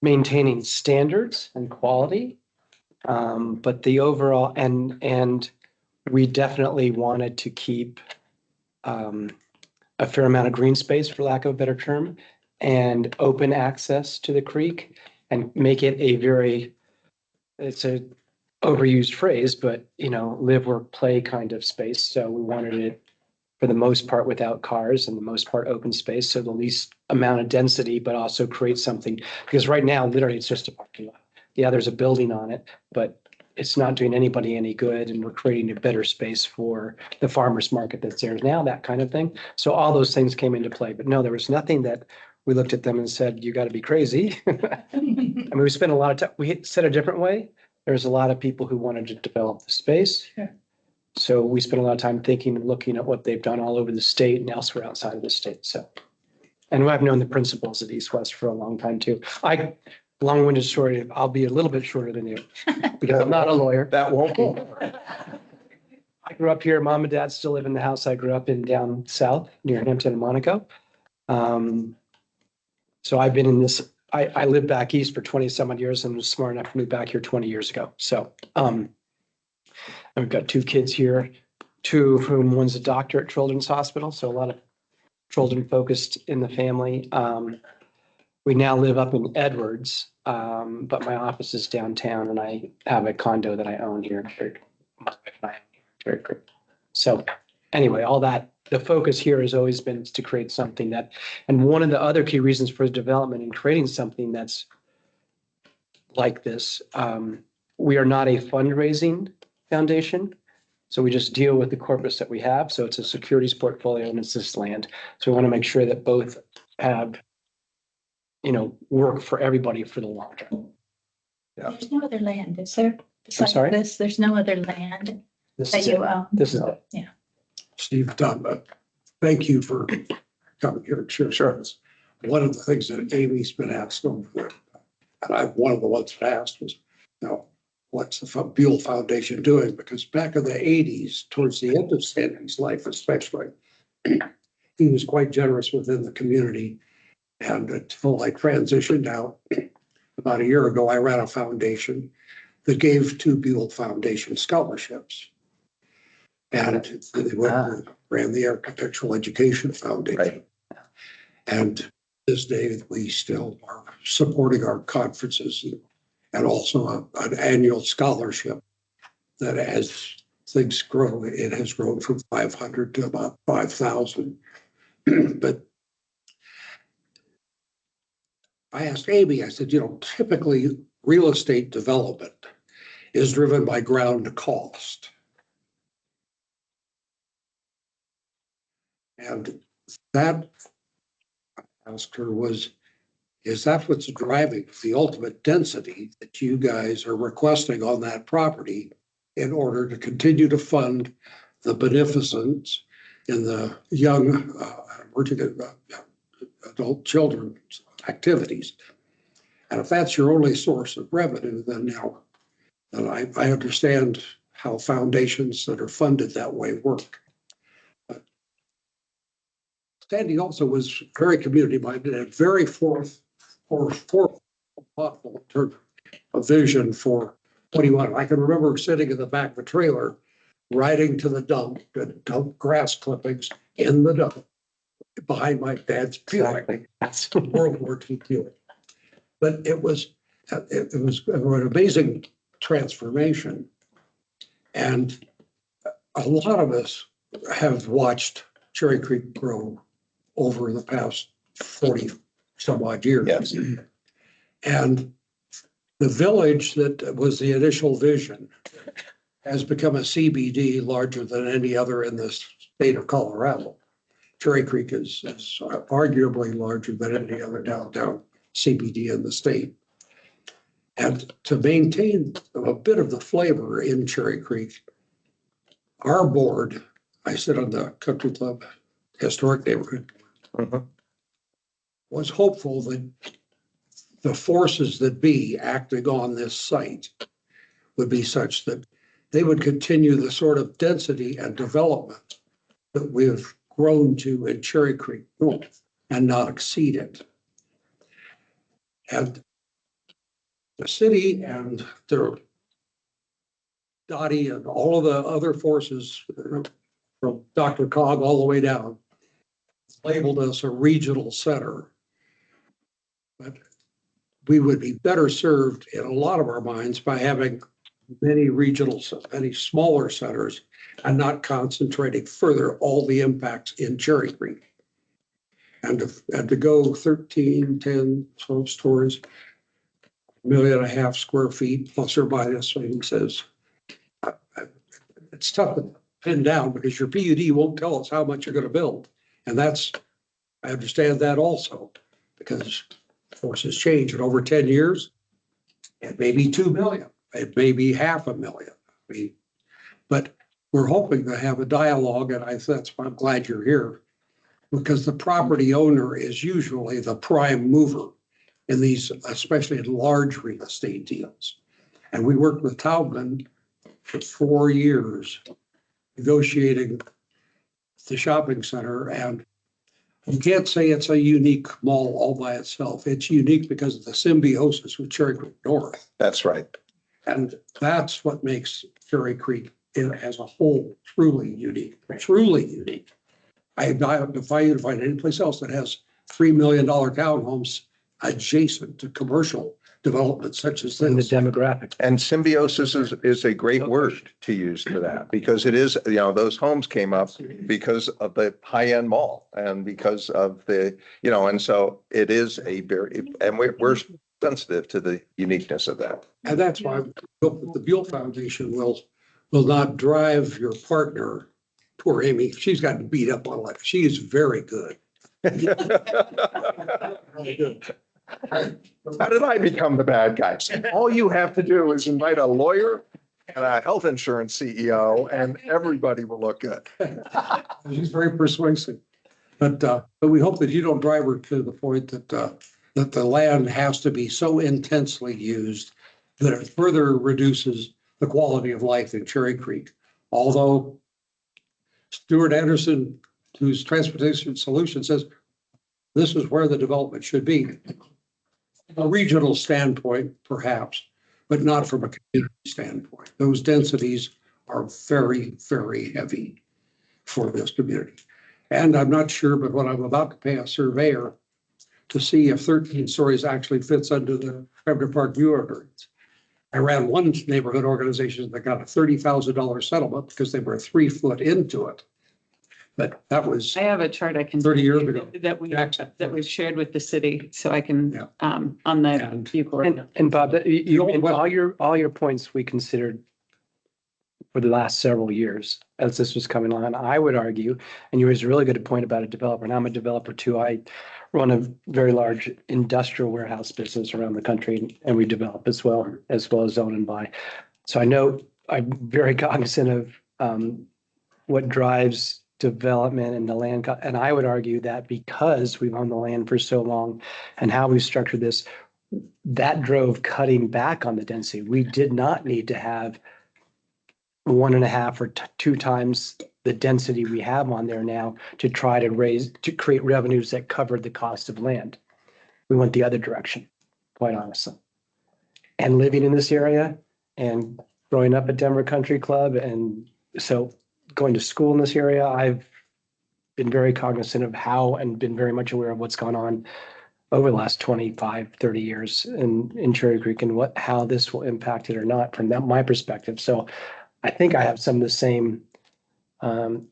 maintaining standards and quality. But the overall, and we definitely wanted to keep a fair amount of green space, for lack of a better term, and open access to the creek and make it a very, it's a overused phrase, but live, work, play kind of space. So we wanted it for the most part without cars and the most part open space. So the least amount of density, but also create something, because right now, literally it's just a parking lot. Yeah, there's a building on it, but it's not doing anybody any good. And we're creating a better space for the farmer's market that's there now, that kind of thing. So all those things came into play, but no, there was nothing that we looked at them and said, you got to be crazy. I mean, we spent a lot of time, we said a different way. There's a lot of people who wanted to develop the space. Sure. So we spent a lot of time thinking and looking at what they've done all over the state and elsewhere outside of the state. So, and I've known the principals at East West for a long time too. Long-winded story, I'll be a little bit shorter than you because I'm not a lawyer. That won't be. I grew up here. Mom and dad still live in the house I grew up in down south near Hampton and Monaco. So I've been in this, I lived back east for 20 some odd years and was smart enough to move back here 20 years ago. So, and we've got 2 kids here, 2 of whom one's a doctor at Children's Hospital. So a lot of children focused in the family. We now live up in Edwards, but my office is downtown and I have a condo that I own here in Cherry Creek. My wife and I own here in Cherry Creek. So anyway, all that, the focus here has always been to create something that, and one of the other key reasons for development and creating something that's like this, we are not a fundraising foundation. So we just deal with the corpus that we have. So it's a securities portfolio and it's this land. So we want to make sure that both have work for everybody for the long term. There's no other land, is there? Besides sorry? this, there's no other land This that is you it. own. This is it. Steve, Tom, thank you for coming here and sharing. Sure. One of the things that Amy's been asked over there, and one of the ones that asked was, what's the Buell Foundation doing? Because back in the 80s, towards the end of Sandy's life especially, he was quite generous within the community. And until I transitioned out about a year ago, I ran a foundation that gave 2 Buell Foundation scholarships. And they ran the Architectural Education Foundation. Right. And this day, we still are supporting our conferences and also an annual scholarship that as things grow, it has grown from 500 to about 5,000. But I asked Amy, I said, typically real estate development is driven by ground cost. And that, I asked her, is that what's driving the ultimate density that you guys are requesting on that property in order to continue to fund the beneficence in the young emerging adult children's activities? And if that's your only source of revenue, then I understand how foundations that are funded that way work. But Sandy also was very community minded and very thoughtful in terms of vision for what he wanted. I can remember sitting in the back of a trailer, riding to the dump and dump grass clippings in the dump behind my dad's Buick. Exactly. That's World War II Buick. But it was an amazing transformation. And a lot of us have watched Cherry Creek grow over the past 40 some odd years. Yes. And the village that was the initial vision has become a CBD larger than any other in the state of Colorado. Cherry Creek is arguably larger than any other downtown CBD in the state. And to maintain a bit of the flavor in Cherry Creek, our board, I sit on the Country Club Historic Neighborhood, Mhm. was hopeful that the forces that be acting on this site would be such that they would continue the sort of density and development that we've grown to in Cherry Creek North and not exceed it. And the city and their Dottie and all of the other forces from Dr. Cog all the way down labeled us a regional center. But we would be better served in a lot of our minds by having many many smaller centers and not concentrating further all the impacts in Cherry Creek. And to go 13, 10 stories, 1.5 million square feet plus or minus, so he says, it's tough to pin down because your PUD won't tell us how much you're going to build. And I understand that also because forces change. And over 10 years, it may be 2 million. It may be 500,000. But we're hoping to have a dialogue, and that's why I'm glad you're here, because the property owner is usually the prime mover in these, especially in large real estate deals. And we worked with Taubman for 4 years negotiating the shopping center, and you can't say it's a unique mall all by itself. It's unique because of the symbiosis with Cherry Creek North. That's right. And that's what makes Cherry Creek as a whole truly unique, truly unique. I defy you to find any place else that has $3 million townhomes adjacent to commercial development such as And the this. demographic. And symbiosis is a great word to use for that, because it is, those homes came up because of the high-end mall and because of the, and so it is and we're sensitive to the uniqueness of that. And that's why I hope that the Buell Foundation will not drive your partner. Poor Amy, she's gotten beat up on life. She is very good. Really good. How did I become the bad guy? All you have to do is invite a lawyer and a health insurance CEO and everybody will look good. She's very persuasive. But we hope that you don't drive her to the point that the land has to be so intensely used that it further reduces the quality of life in Cherry Creek. Although Stuart Anderson, whose Transportation Solution says this is where the development should be. A regional standpoint, perhaps, but not from a community standpoint. Those densities are very, very heavy for this community. And I'm not sure, but when I'm about to pay a surveyor to see if 13 stories actually fits under the Pembroke Park view ordinance. I ran one neighborhood organization that got a $30,000 settlement because they were 3 foot into it. But that was I have a chart I can. 30 years ago. That we've shared with the city, so I Yeah. can, on the And- view coordinate. And Bob, Well- all your points we considered for the last several years as this was coming on. I would argue, and you raised a really good point about a developer, and I'm a developer too. I run a very large industrial warehouse business around the country, and we develop as well as own and buy. So I know I'm very cognizant of what drives development and the land. And I would argue that because we've owned the land for so long and how we structured this, that drove cutting back on the density. We did not need to have 1.5 or 2 times the density we have on there now to try to create revenues that covered the cost of land. We went the other direction, quite honestly. And living in this area and growing up at Denver Country Club, and so going to school in this area, I've been very cognizant of how and been very much aware of what's gone on over the last 25, 30 years in Cherry Creek and how this will impact it or not from my perspective. So I think I have some of the same,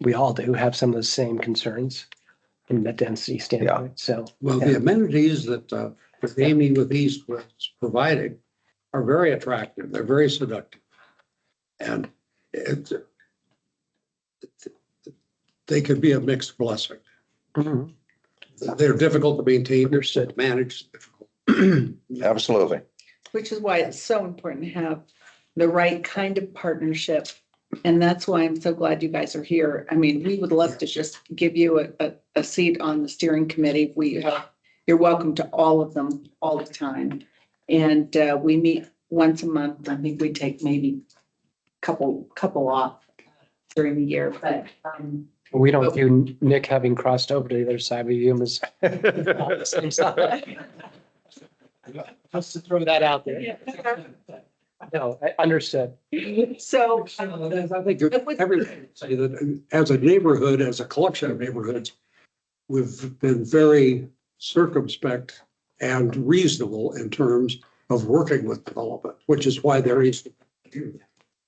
we all do have some of the same concerns. in the density standpoint, so. Well, the amenities that Amy with East was providing are very attractive. They're very seductive. And it's, they could be a mixed blessing. Mhm. They're difficult to maintain, they're to manage. Difficult. Absolutely. Which is why it's so important to have the right kind of partnership. And that's why I'm so glad you guys are here. I mean, we would love to just give you a seat on the steering committee. You're welcome to all of them all the time. And we meet once a month. I think we take maybe a couple off during the year, but We don't view Nick having crossed over to the other side. We view him as on the same side. Just to throw that out there. No, I understood. so I think everybody would say that as a neighborhood, as a collection of neighborhoods, we've been very circumspect and reasonable in terms of working with development, which is why there is,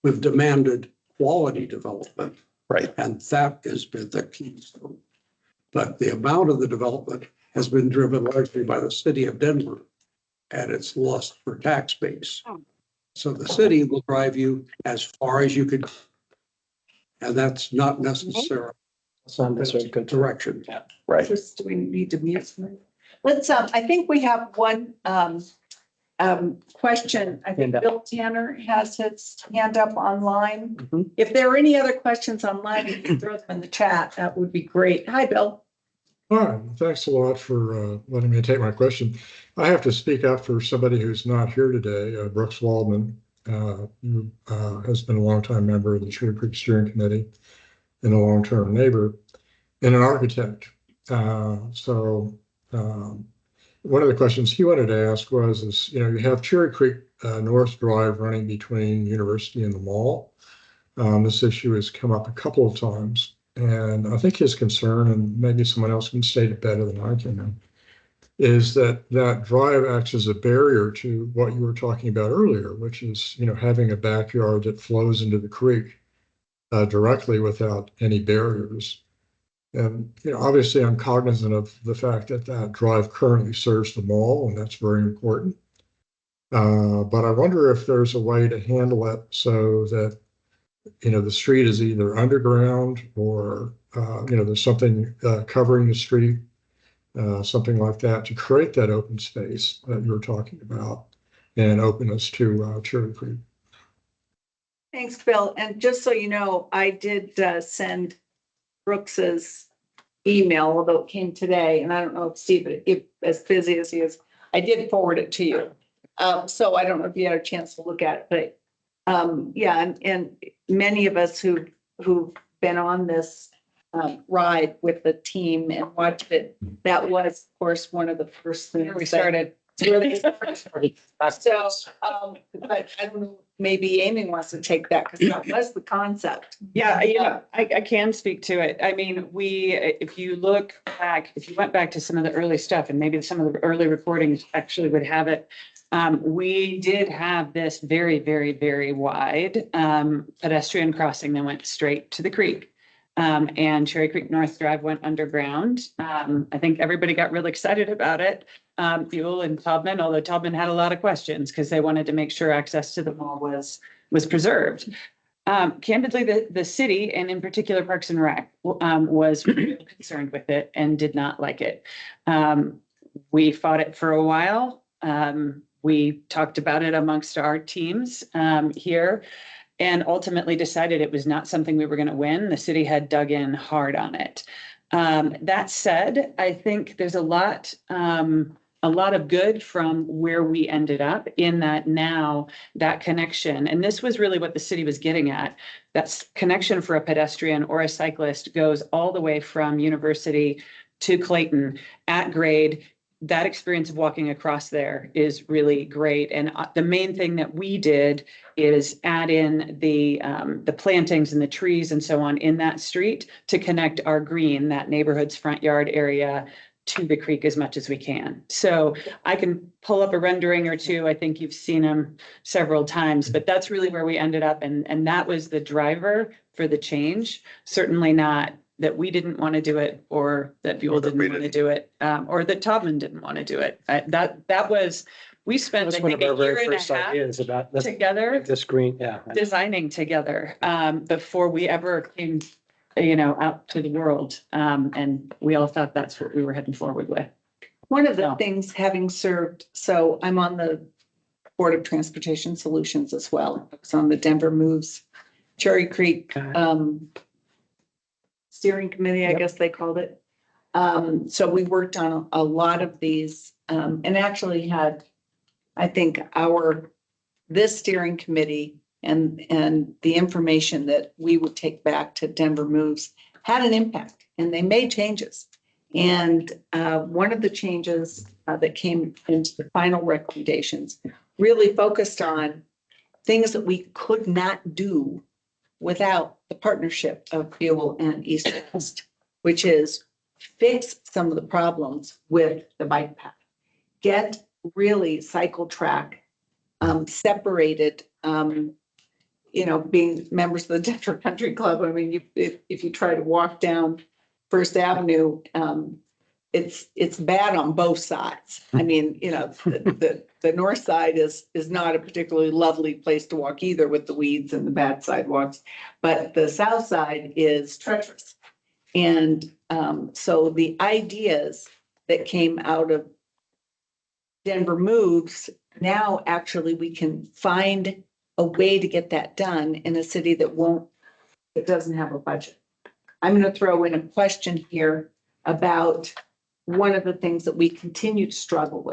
we've demanded quality development. Right. And that has been the keystone. But the amount of the development has been driven largely by the city of Denver and its lust for tax base. So the city will drive you as far as you can. And that's not necessarily It's not necessarily good. direction. Right. just, do we need to mute? Let's, I think we have one question. I think Hand up. Bill Tanner has his hand up online. Mhm. If there are any other questions online, you can throw them in the chat. That would be great. Hi, Bill. Hi, thanks a lot for letting me take my question. I have to speak up for somebody who's not here today, Brooks Waldman, who has been a longtime member of the Cherry Creek Steering Committee and a long-term neighbor and an architect. One of the questions he wanted to ask was, you have Cherry Creek North Drive running between University and the mall. This issue has come up a couple of times. And I think his concern, and maybe someone else can state it better than I can, is that that drive acts as a barrier to what you were talking about earlier, which is, having a backyard that flows into the creek directly without any barriers. And, obviously I'm cognizant of the fact that that drive currently serves the mall, and that's very important. But I wonder if there's a way to handle it so that the street is either underground or, there's something covering the street, something like that to create that open space that you're talking about and openness to Cherry Creek. Thanks, Bill. And just so you know, I did send Brooks's email, although it came today, and I don't know if Steve, if as busy as he is, I did forward it to you. So I don't know if you had a chance to look at it, but yeah, and many of us who've been on this ride with the team and watched it, that was, of course, one of the first things We started. So, but I don't know, maybe Amy wants to take that because that was the concept. Yeah, I can speak to it. I mean, if you look back, if you went back to some of the early stuff, and maybe some of the early recordings actually would have it, we did have this very, very, very wide pedestrian crossing that went straight to the creek. And Cherry Creek North Drive went underground. I think everybody got real excited about it. Buell and Tubman, although Tubman had a lot of questions because they wanted to make sure access to the mall was preserved. Candidly, the city, and in particular Parks and Rec, was real concerned with it and did not like it. We fought it for a while. We talked about it amongst our teams here, and ultimately decided it was not something we were going to win. The city had dug in hard on it. That said, I think there's a lot of good from where we ended up in that now that connection. And this was really what the city was getting at. That connection for a pedestrian or a cyclist goes all the way from University to Clayton at grade. That experience of walking across there is really great. And the main thing that we did is add in the plantings and the trees and so on in that street to connect our green, that neighborhood's front yard area, to the creek as much as we can. So I can pull up a rendering or two. I think you've seen them several times, but that's really where we ended up. And that was the driver for the change. Certainly not that we didn't want to do it, or that Buell Or that didn't we want to didn't. do it, or that Todman didn't want to do it. That was, we That spent, was I one of think, our a year very and a first half ideas about together, this green, yeah. designing together, before we ever came, out to the world. And we all thought that's what we were heading forward with. One of the No. things, having served, so I'm on the Board of Transportation Solutions as well. I was on the Denver Moves Cherry Creek Steering Committee, I Yep. guess they called it. So we worked on a lot of these, and actually had, I think, this steering committee and the information that we would take back to Denver Moves had an impact, and they made changes. And one of the changes that came into the final recommendations really focused on things that we could not do without the partnership of Buell and East West, which is fix some of the problems with the bike path. Get really cycle track separated, being members of the Denver Country Club. I mean, if you try to walk down First Avenue, it's bad on both sides. I mean, the north side is not a particularly lovely place to walk either, with the weeds and the bad sidewalks, but the south side is treacherous. And so the ideas that came out of Denver Moves, now actually we can find a way to get that done in a city that doesn't have a budget. I'm going to throw in a question here about one of the things that we continue to struggle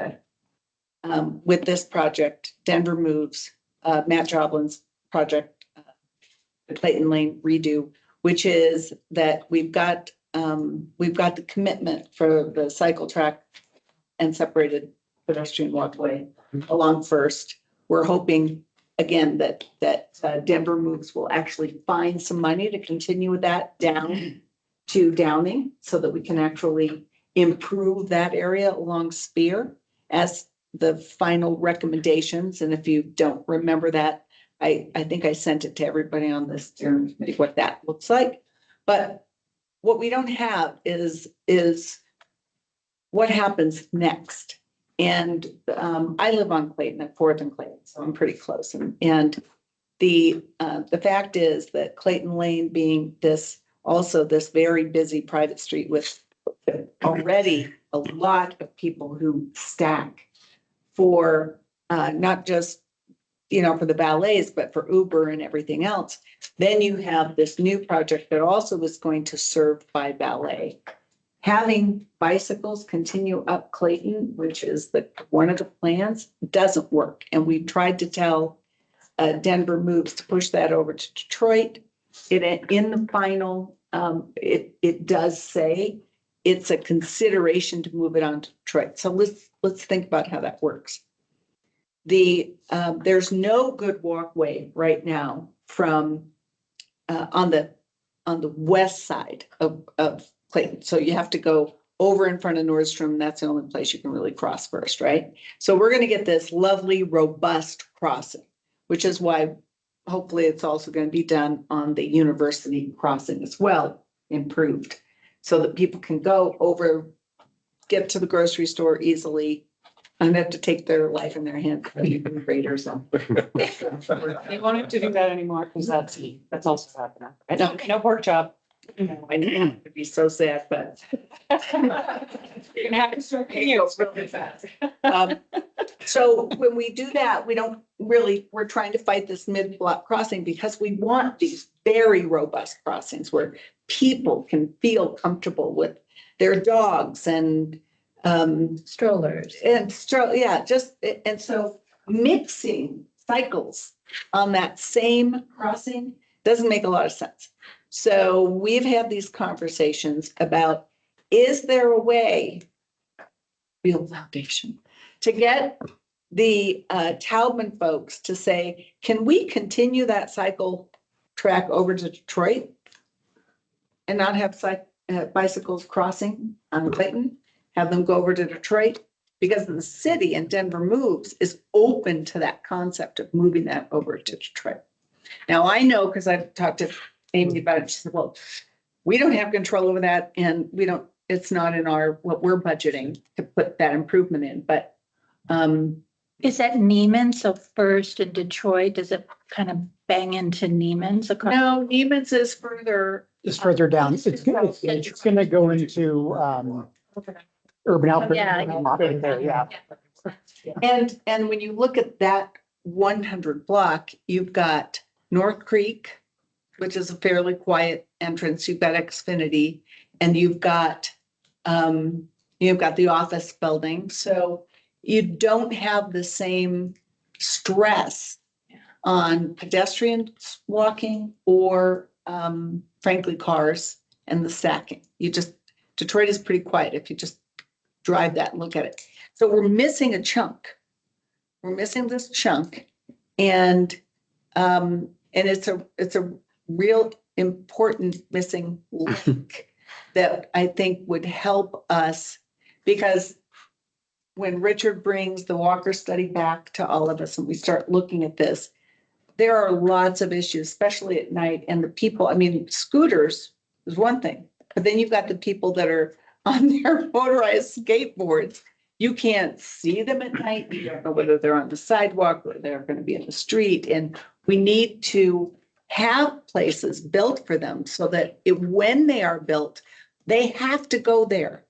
with this project, Denver Moves, Matt Joblin's project, the Clayton Lane redo, which is that we've got the commitment for the cycle track and separated pedestrian walkway along First. We're hoping again that Denver Moves will actually find some money to continue with that down to Downing, so that we can actually improve that area along Spear as the final recommendations. And if you don't remember that, I think I sent it to everybody on this steering committee, what that looks like. But what we don't have is what happens next. And I live on Clayton at 4th and Clayton, so I'm pretty close. And the fact is that Clayton Lane being this very busy private street with already a lot of people who stack for not just, for the ballets, but for Uber and everything else. Then you have this new project that also is going to serve by ballet. Having bicycles continue up Clayton, which is one of the plans, doesn't work. And we tried to tell Denver Moves to push that over to Detroit. In the final, it does say it's a consideration to move it on to Detroit. So let's think about how that works. There's no good walkway right now from on the west side of Clayton. So you have to go over in front of Nordstrom. That's the only place you can really cross First, right? So we're going to get this lovely, robust crossing, which is why hopefully it's also going to be done on the University crossing as well, improved, so that people can go over, get to the grocery store easily, and have to take their life in their hands. Graders. They won't have to do that anymore, because that's also happening. Right? No pork chop. I know, it'd be so sad, but You're gonna have to start paying really fast. So when we do that, we're trying to fight this mid-block crossing, because we want these very robust crossings where people can feel comfortable with their dogs and Strollers. and so mixing cycles on that same crossing doesn't make a lot of sense. So we've had these conversations about, is there a way, Buell Foundation, to get the Taubman folks to say, can we continue that cycle track over to Detroit and not have bicycles crossing on Clayton, have them go over to Detroit? Because the city and Denver Moves is open to that concept of moving that over to Detroit. Now I know, because I've talked to Amy about it, she said, well, we don't have control over that and we don't, it's not in what we're budgeting to put that improvement in, but, Is that Neiman? So First in Detroit, does it kind of bang into Neiman's? no, Neiman's is further. It's further down. It's gonna go into, urban outfit. Yeah. There, yeah. And when you look at that 100 block, you've got North Creek, which is a fairly quiet entrance. You've got Xfinity, and you've got the office building. So you don't have the same stress on pedestrians walking or frankly cars and the stacking. Detroit is pretty quiet if you just drive that and look at it. So we're missing a chunk. We're missing this chunk, and it's a real important missing link that I think would help us, because when Richard brings the Walker study back to all of us and we start looking at this, there are lots of issues, especially at night, and the people, I mean, scooters is one thing, but then you've got the people that are on their motorized skateboards. You can't see them at night. You don't know whether they're on the sidewalk or they're going to be in the street. And we need to have places built for them so that when they are built, they have to go there.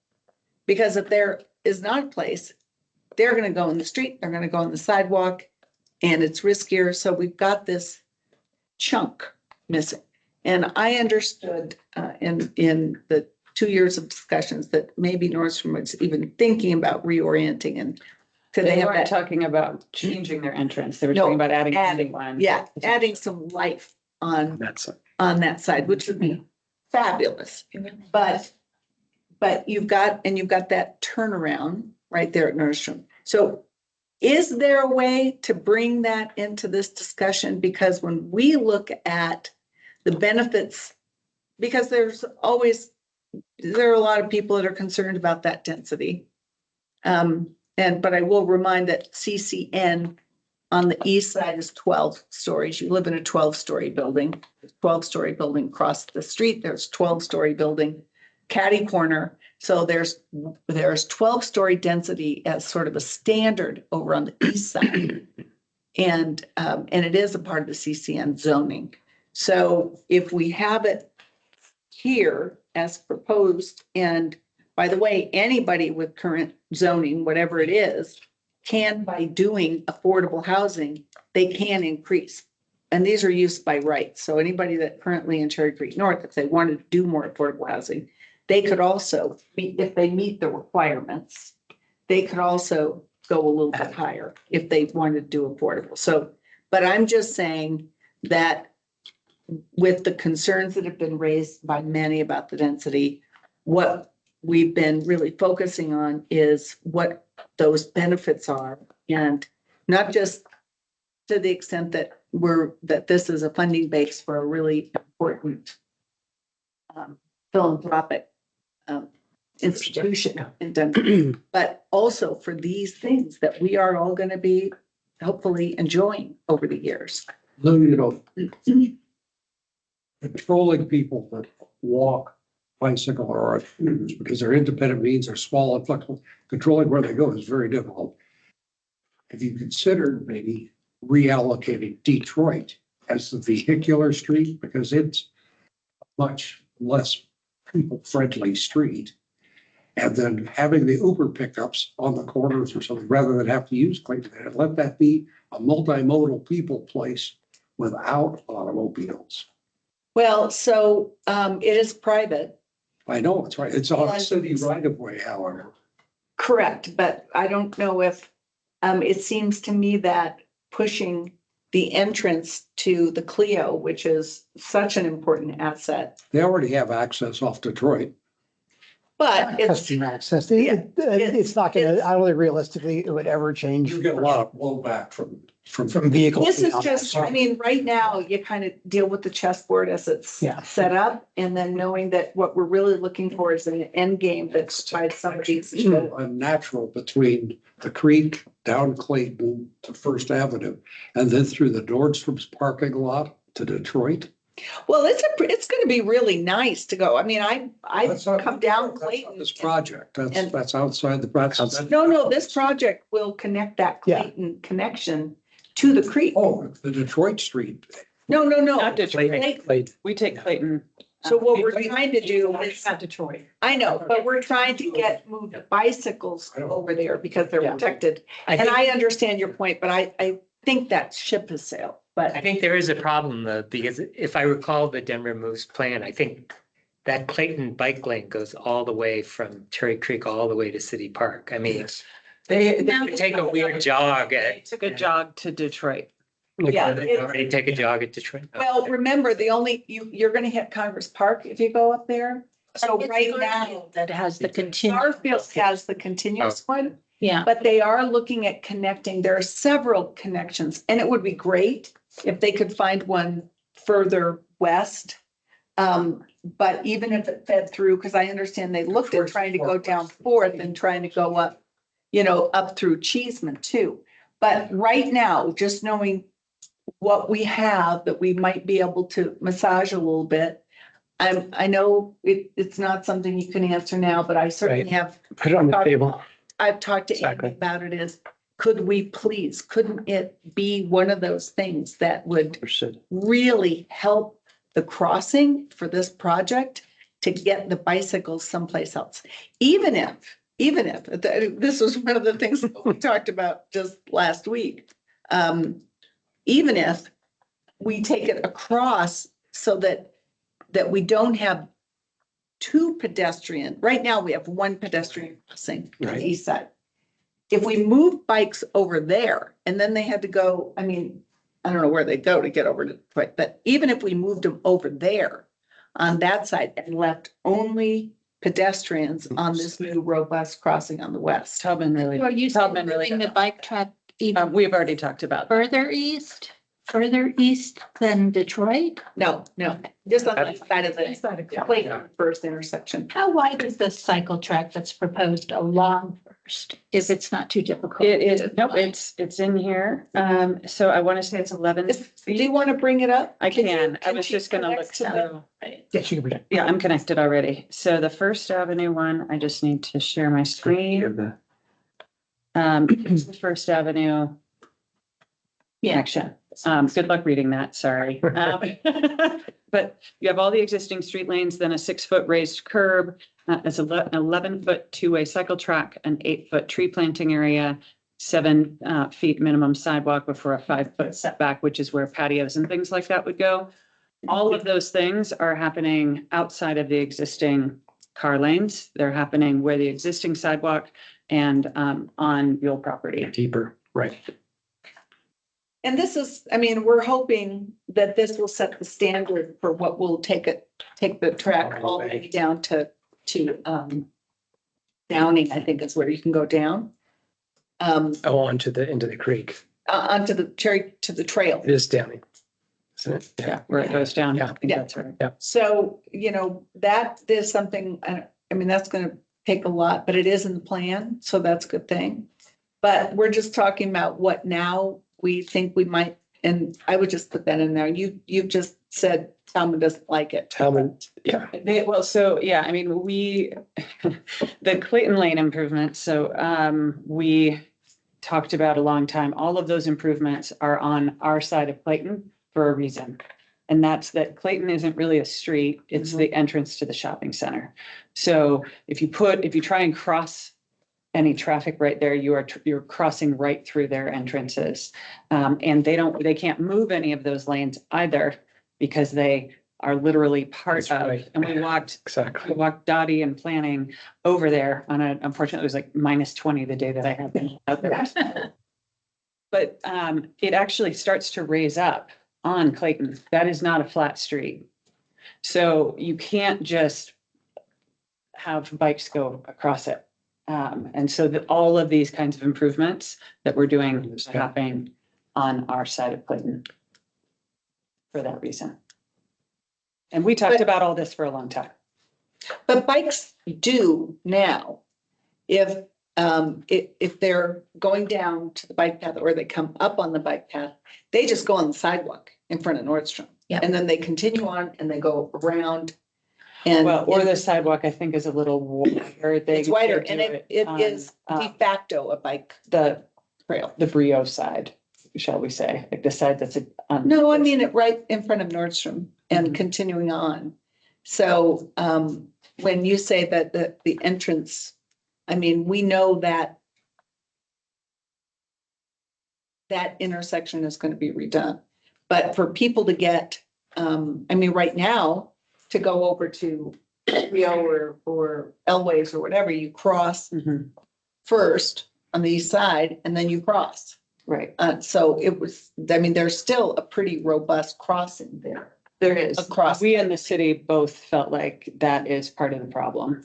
Because if there is not a place, they're going to go in the street, they're going to go on the sidewalk, and it's riskier. So we've got this chunk missing. And I understood in the 2 years of discussions that maybe Nordstrom was even thinking about reorienting, and could they They have weren't that? talking about changing their entrance. They were No, talking about adding. adding, one. yeah, adding some life on that side, which would be fabulous. But you've got that turnaround right there at Nordstrom. So is there a way to bring that into this discussion? Because when we look at the benefits, because there are a lot of people that are concerned about that density. But I will remind that CCN on the east side is 12 stories. You live in a 12-story building. 12-story building across the street. There's 12-story building, catty corner. So there's 12-story density as sort of a standard over on the east side. And it is a part of the CCN zoning. So if we have it here as proposed, and by the way, anybody with current zoning, whatever it is, can, by doing affordable housing, they can increase. And these are used by right. So anybody that currently in Cherry Creek North, if they wanted to do more affordable housing, they could also, if they meet the requirements, they could also go a little bit higher if they wanted to do affordable. So, but I'm just saying that with the concerns that have been raised by many about the density, what we've been really focusing on is what those benefits are, and not just to the extent that this is a funding base for a really important philanthropic institution in Denver, but also for these things that we are all going to be hopefully enjoying over the years. No, you know, controlling people that walk, bicycle, or are scooters because their independent means are small and flexible, controlling where they go is very difficult. Have you considered maybe reallocating Detroit as the vehicular street, because it's a much less people-friendly street, and then having the Uber pickups on the corners or something rather than have to use Clayton, and let that be a multimodal people place without automobiles? Well, so it is private. I know, it's right. It's on a city right of way, however. Correct, but I don't know if, it seems to me that pushing the entrance to the Clio, which is such an important asset, They already have access off Detroit. but it's, Customer access. Yeah, It's not gonna, I don't think realistically it would ever change You get a lot of blowback from. from vehicles. this is just, I mean, right now, you kind of deal with the chessboard as it's Yeah. set up, and then knowing that what we're really looking for is an end game that's by somebody's show. A natural between the creek down Clayton to First Avenue and then through the Nordstrom's parking lot to Detroit. Well, it's gonna be really nice to go. I mean, I That's not- come down that's not Clayton. This project, and- that's outside the process. No, this project will connect that Yeah. Clayton connection to the creek. Oh, the Detroit Street. No. Not Detroit. Clayton. We take Clayton. So what we're trying to do is, Not Detroit. I know, but we're trying to move bicycles over there because they're Yeah. protected. I And think, I understand your point, but I think that ship has sailed, but. I think there is a problem though, because if I recall the Denver Moves plan, I think that Clayton bike lane goes all the way from Cherry Creek all the way to City Park. I mean, They would take a weird jog they took a jog to Detroit. Yeah, they take a jog at Detroit. well, remember, you're gonna hit Congress Park if you go up there. So It's right now, Garfield that has the continuous. Garfield has the continuous one, Yeah, but they are looking at connecting. There are several connections, and it would be great if they could find one further west. But even if it fed through, because I understand they looked at trying to go down Fourth and trying to go up, up through Cheeseman too. But right now, just knowing what we have that we might be able to massage a little bit. I know it's not something you can answer now, but I certainly Right. have, Put it on the table. I've talked to Amy Exactly. about it is, couldn't it be one of those things that would Understood. really help the crossing for this project to get the bicycles someplace else? Even if, this was one of the things that we talked about just last week. Even if we take it across so that we don't have two pedestrian, right now we have one pedestrian crossing on Right. the east side. If we move bikes over there and then they had to go, I mean, I don't know where they go to get over to Detroit, but even if we moved them over there on that side and left only pedestrians on this new robust crossing on the west. Tubman really. are you Tubman really. moving the bike track even We've already talked about. further east than Detroit? No, just on the side of the Inside of Clayton first intersection. How wide is the cycle track that's proposed along First, if it's not too difficult? It is, nope, it's in here. So I want to say it's 11 Do feet. you want to bring it up? I can. I Can was she just gonna connect look to the- through. Yes, you can bring it. Yeah, I'm connected already. So the First Avenue one, I just need to share my screen. First Avenue connection. Good luck reading that, sorry. But you have all the existing street lanes, then a 6-foot raised curb, as an 11-foot two-way cycle track, an 8-foot tree planting area, 7 feet minimum sidewalk before a 5-foot setback, which is where patios and things like that would go. All of those things are happening outside of the existing car lanes. They're happening where the existing sidewalk and on Buell property. Deeper, right. And this is, I mean, we're hoping that this will set the standard for what will take the track all the way down to Downing, I think is where you can go down. Oh, into the creek. Onto the to the trail. It is Downing, isn't it? Yeah, where it goes down. Yeah. I think that's right. So, that is something, I mean, that's gonna take a lot, but it is in the plan, so that's a good thing. But we're just talking about what now we think we might, and I would just put that in there. You've just said Talman doesn't like it. Talman, yeah. Well, so, yeah, I mean, the Clayton Lane improvements, so we talked about a long time. All of those improvements are on our side of Clayton for a reason. And that's that Clayton isn't really a street, it's the entrance to the shopping center. So if you try and cross any traffic right there, you're crossing right through their entrances. And they can't move any of those lanes either because they are literally part That's of, right. and we walked Exactly. Dottie and planning over there unfortunately, it was like -20 the day that I had been out there. But it actually starts to raise up on Clayton. That is not a flat street. So you can't just have bikes go across it. And so that all of these kinds of improvements that we're doing are happening on our side of Clayton for that reason. And we talked about all this for a long time. But bikes do now, if they're going down to the bike path or they come up on the bike path, they just go on the sidewalk in front of Nordstrom. Yep. And then they continue on and they go around. And Well, or the sidewalk, I think, is a little wider. They it's wider could do and it on, is de facto a bike the trail. the Brio side, shall we say, like the side that's on. No, I mean it right in front of Nordstrom and Mhm. continuing on. So when you say that the entrance, I mean, we know that that intersection is going to be redone. But for people to get, I mean, right now, to go over to Rio or Elways or whatever, you cross Mhm. first on the east side and then you cross. Right, So it was, I mean, there's still a pretty robust crossing there. there is. Across. We and the city both felt like that is part of the problem.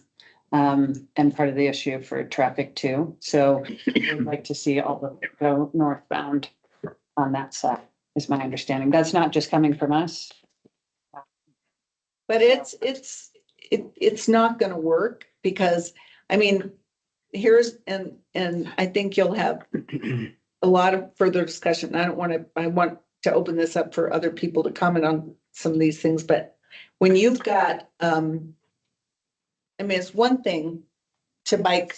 And part of the issue for traffic too. So we'd like to see all the go northbound on that side, is my understanding. That's not just coming from us. But it's not gonna work because, I mean, here's, and I think you'll have a lot of further discussion. I want to open this up for other people to comment on some of these things, but when you've got, I mean, it's one thing to bike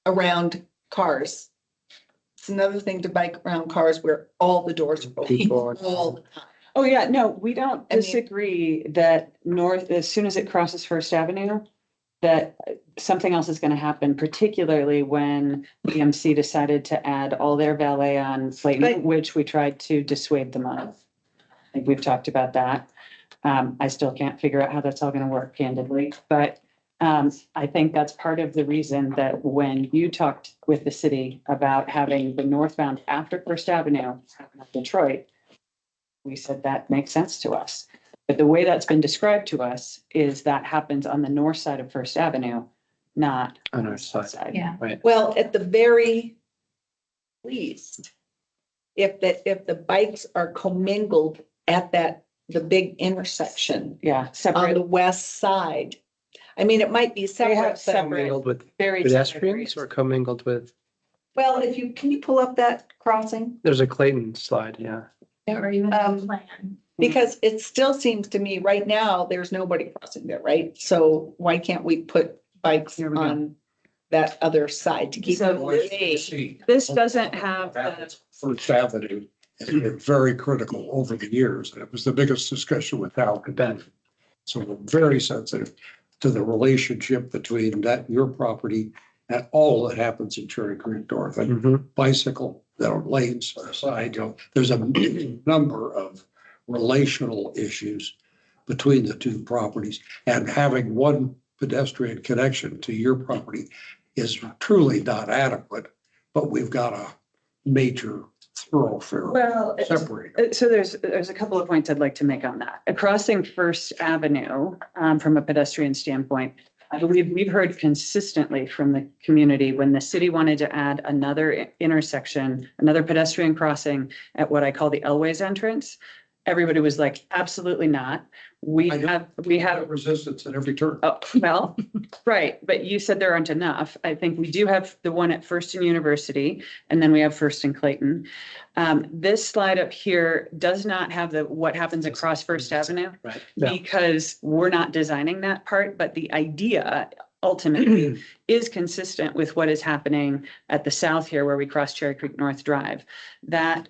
around cars. It's another thing to bike around cars where all the doors are open People are- all the time. Oh, yeah, no, we don't I mean- disagree that north, as soon as it crosses First Avenue, that something else is gonna happen, particularly when BMC decided to add all their valet on Right. Clayton, which we tried to dissuade them of. I think we've talked about that. I still can't figure out how that's all gonna work candidly, but I think that's part of the reason that when you talked with the city about having the northbound after First Avenue, Detroit, we said that makes sense to us. But the way that's been described to us is that happens on the north side of First Avenue, not On our the south side. Yeah. Right. Well, at the very least, if the bikes are commingled at the big intersection Yeah, on the separate, west side. I mean, it might be they have separate, but, Commingled with very. pedestrians or commingled with, well, can you pull up that crossing? there's a Clayton slide, yeah. Or even plan. Because it still seems to me right now, there's nobody crossing there, right? So why can't we put bikes Here we go. on that other side to keep So them this- engaged? This doesn't have the, First Avenue has been very critical over the years, and it was the biggest discussion with Al. So we're very sensitive to the relationship between that, your property, and all that happens in Cherry Creek North. And Mhm. bicycle, there are lanes aside, there's a number of relational issues between the two properties. And having one pedestrian connection to your property is truly not adequate, but we've got a major thoroughfare well, separated. so there's a couple of points I'd like to make on that. Crossing First Avenue, from a pedestrian standpoint, I believe we've heard consistently from the community when the city wanted to add another intersection, another pedestrian crossing at what I call the Elways entrance. Everybody was like, absolutely not. We I know. have Resistance at every turn. Oh, well, right, but you said there aren't enough. I think we do have the one at First and University, and then we have First and Clayton. This slide up here does not have what happens across First Avenue Right. Yeah. because we're not designing that part, but the idea ultimately is consistent with what is happening at the south here where we cross Cherry Creek North Drive. That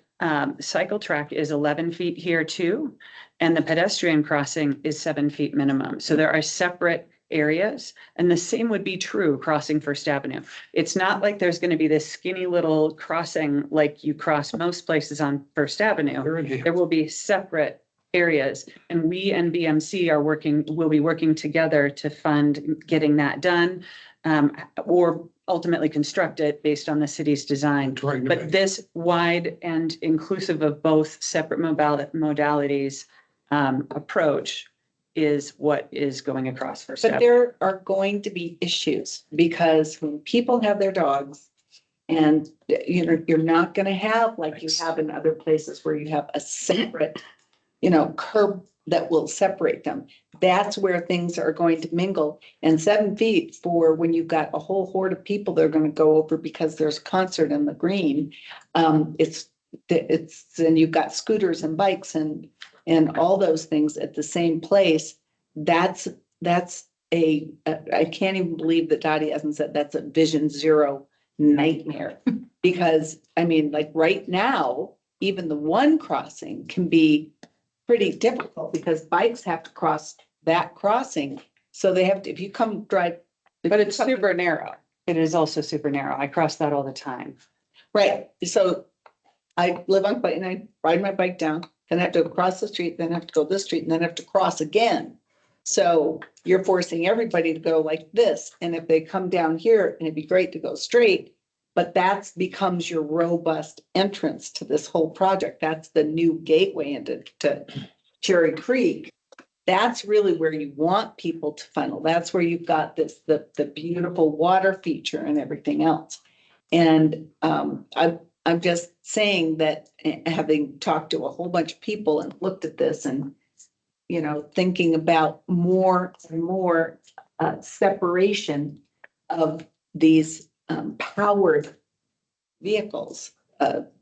cycle track is 11 feet here too, and the pedestrian crossing is 7 feet minimum. So there are separate areas, and the same would be true crossing First Avenue. It's not like there's going to be this skinny little crossing like you cross most places on First Avenue. There will be separate areas, and we and BMC will be working together to fund getting that done, or ultimately construct it based on the city's design. Trying to But make- this wide and inclusive of both separate modalities approach is what is going across First But Avenue. there are going to be issues because when people have their dogs and you're not gonna have like you have in other places where you have a separate, curb that will separate them. That's where things are going to mingle. And 7 feet for when you've got a whole horde of people that are gonna go over because there's a concert in the green. And you've got scooters and bikes and and all those things at the same place, that's I can't even believe that Dottie hasn't said that's a vision zero nightmare. Because, I mean, like right now, even the one crossing can be pretty difficult because bikes have to cross that crossing. So they have to, if you come drive. But it's super narrow. It is also super narrow. I cross that all the time. Right, so I live on Clayton, I ride my bike down, then I have to cross the street, then I have to go this street, and then I have to cross again. So you're forcing everybody to go like this, and if they come down here, and it'd be great to go straight, but that's becomes your robust entrance to this whole project. That's the new gateway into Cherry Creek. That's really where you want people to funnel. That's where you've got this, the beautiful water feature and everything else. And I'm just saying that having talked to a whole bunch of people and looked at this and, you know, thinking about more and more separation of these powered vehicles,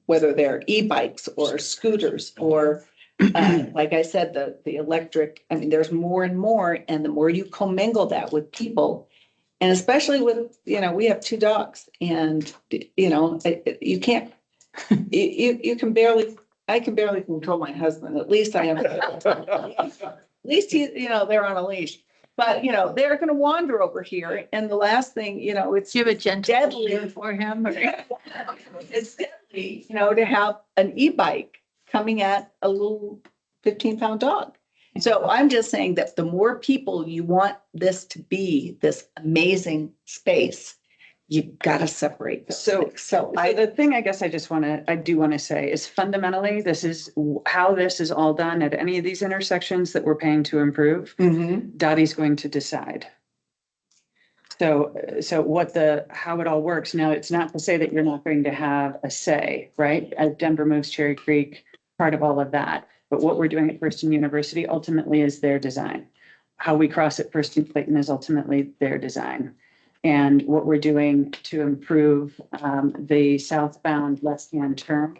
whether they're e-bikes or scooters or like I said, the electric, I mean, there's more and more, and the more you commingle that with people, and especially with, you know, we have 2 dogs and, you know, you can't, you can barely, I can barely control my husband. At least I am. At least he, you know, they're on a leash, but you know, they're gonna wander over here. And the last thing, you know, it's Give a gentle deadly for him. it's deadly, you know, to have an e-bike coming at a little 15-pound dog. So I'm just saying that the more people you want this to be, this amazing space, you've got to separate. Those things. So The thing I guess I do want to say is fundamentally, this is how this is all done at any of these intersections that we're paying to improve. Mhm. Dottie's going to decide. So how it all works. Now, it's not to say that you're not going to have a say, right? As Denver moves Cherry Creek, part of all of that. But what we're doing at First and University ultimately is their design. How we cross at First and Clayton is ultimately their design. And what we're doing to improve the southbound left-hand turn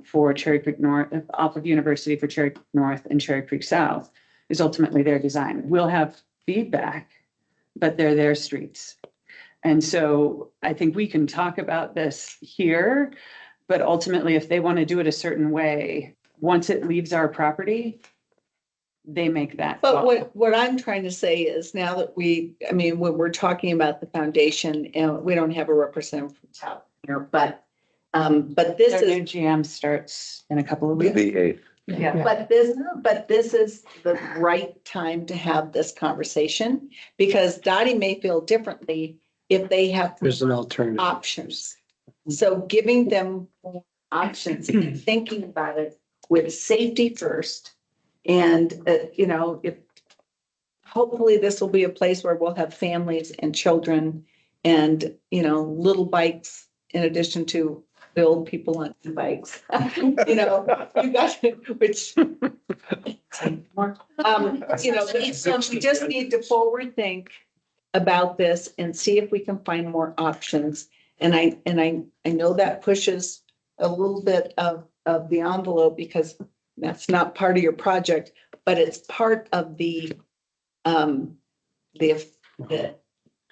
for Cherry Creek North, off of University for Cherry Creek North and Cherry Creek South is ultimately their design. We'll have feedback, but they're their streets. And so I think we can talk about this here, but ultimately, if they want to do it a certain way, once it leaves our property, they make that But call. what I'm trying to say is now that I mean, when we're talking about the foundation, and we don't have a representative from town here, but this Their is. new GM starts in a couple of weeks. The 8th. Yeah, but this is the right time to have this conversation because Dottie may feel differently if they have There's an alternative. options. So giving them more options and thinking about it with safety first. And, you know, if hopefully this will be a place where we'll have families and children and, you know, little bikes in addition to build people on bikes. You know, you got, which. You know, so we just need to forward think about this and see if we can find more options. And I know that pushes a little bit of the envelope because that's not part of your project, but it's part of the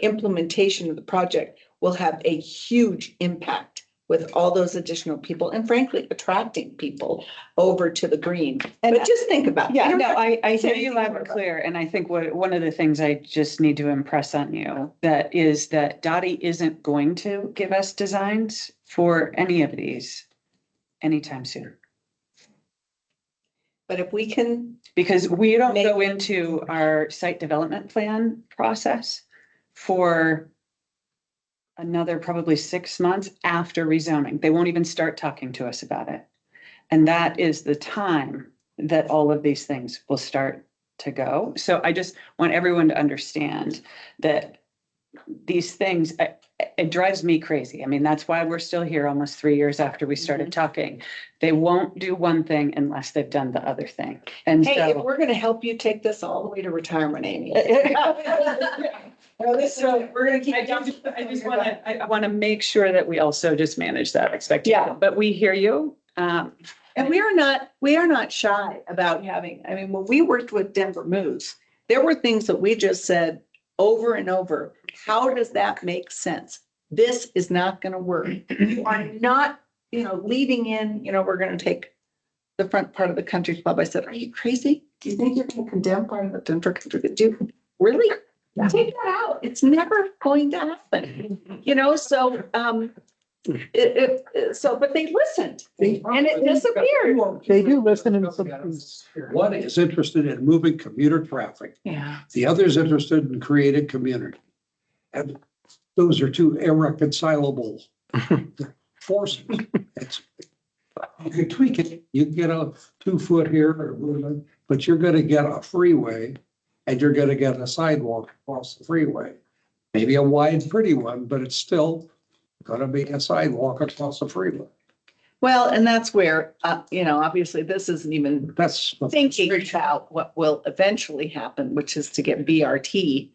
implementation of the project will have a huge impact with all those additional people and frankly, attracting people over to the green. And But just think about it. Yeah, You don't no, have to I say hear you anything loud more and about clear, and I think one of the things I just need to impress on you, that is that Dottie isn't going to give us designs for any of these anytime soon. But if we can, Because we don't go into our site development plan process for another probably 6 months after rezoning. They won't even start talking to us about it. And that is the time that all of these things will start to go. So I just want everyone to understand that these things, it drives me crazy. I mean, that's why we're still here almost 3 years after we started talking. They won't do one thing unless they've done the other thing. And hey, if so, we're gonna help you take this all the way to retirement, Amy. so We're gonna keep. I want to make sure that we also just manage that expectation. Yeah. But we hear you. And we are not shy about having, I mean, when we worked with Denver Moves, there were things that we just said over and over. How does that make sense? This is not going to work. You are not, leading in, we're going to take the front part of the country club. I said, are you crazy? Do you think you're going to condemn part of the Denver country? Do you really? Take that out. It's never going to happen, so, but they listened and it disappeared. They do listen in some. One is interested in moving commuter traffic. Yeah. The other is interested in creating community. And those are two irreconcilable forces. You can tweak it. You can get a 2 foot here, or whatever, but you're gonna get a freeway and you're gonna get a sidewalk across the freeway. Maybe a wide, pretty one, but it's still gonna be a sidewalk across the freeway. Well, and that's where, obviously this isn't even That's. thinking about what will eventually happen, which is to get BRT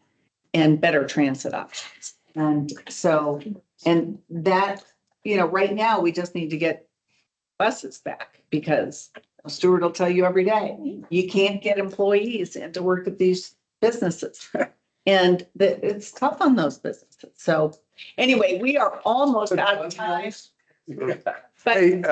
and better transit options. And so, and that, right now, we just need to get buses back because Stuart will tell you every day, you can't get employees in to work at these businesses. And it's tough on those businesses. So anyway, we are almost out of time. But Hey,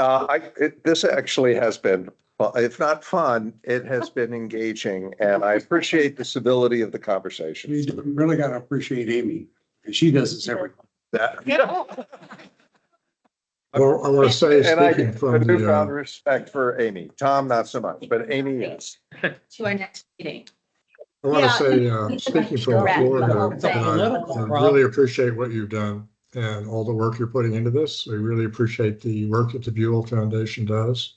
this actually has been, if not fun, it has been engaging, and I appreciate the civility of the conversation. You really gotta appreciate Amy, and she does this every. Well, I want to say, And I speaking have from newfound the, respect for Amy. Tom, not so much, but Amy, yes. To our next meeting. I want to say, Yeah. speaking from the Correct. floor, The that whole thing. I really appreciate what you've done and all the work you're putting into this. We really appreciate the work that the Buell Foundation does.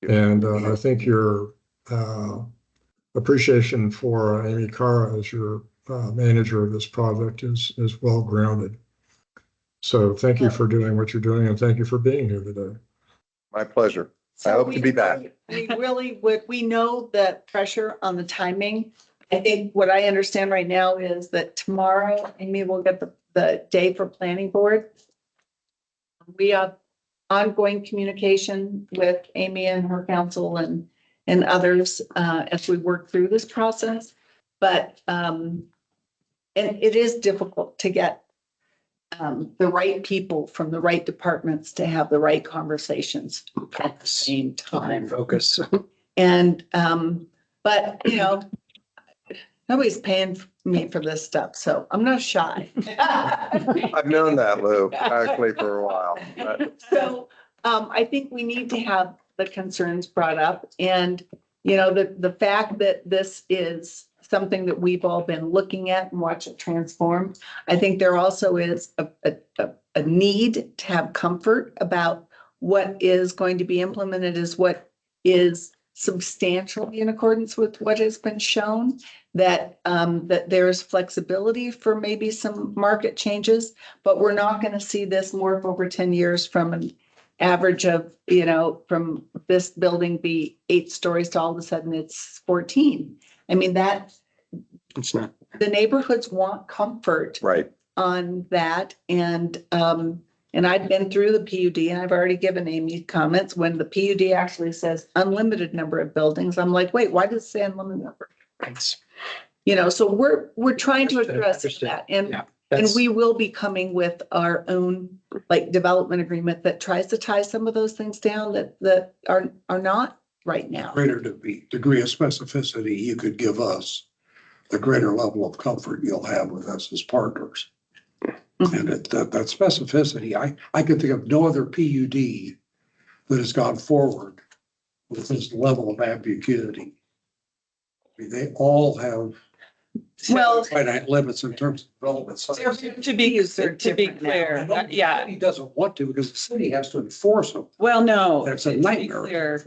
And I think your appreciation for Amy Cara as your manager of this project is well grounded. So thank you for doing what you're doing, and thank you for being here today. My pleasure. I So hope to be back. We really would, we know the pressure on the timing. I think what I understand right now is that tomorrow, Amy will get the day for planning board. We have ongoing communication with Amy and her council and others as we work through this process. But, and it is difficult to get the right people from the right departments to have the right conversations at the same time. Focus. And, but, nobody's paying me for this stuff, so I'm not shy. I've known that, Lou, actually for a while. But So, I think we need to have the concerns brought up and, the fact that this is something that we've all been looking at and watch it transform. I think there also is a need to have comfort about what is going to be implemented is what is substantially in accordance with what has been shown, that there's flexibility for maybe some market changes, but we're not going to see this morph over 10 years from an average of, from this building be 8 stories to all of a sudden it's 14. I mean, It's not. the neighborhoods want comfort right. on that. And I've been through the PUD and I've already given Amy comments when the PUD actually says unlimited number of buildings. I'm like, wait, why does it say unlimited number? It's. So we're trying to address that. And we will be coming with our own development agreement that tries to tie some of those things down that are not right now. Greater degree of specificity you could give us, the greater level of comfort you'll have with us as partners. And that specificity, I can think of no other PUD that has gone forward with this level of ambiguity. I mean, they all have Well, finite limits in terms of development size. To be clear, yeah. He doesn't want to because the city has to enforce them. Well, no. That's a to be nightmare. clear,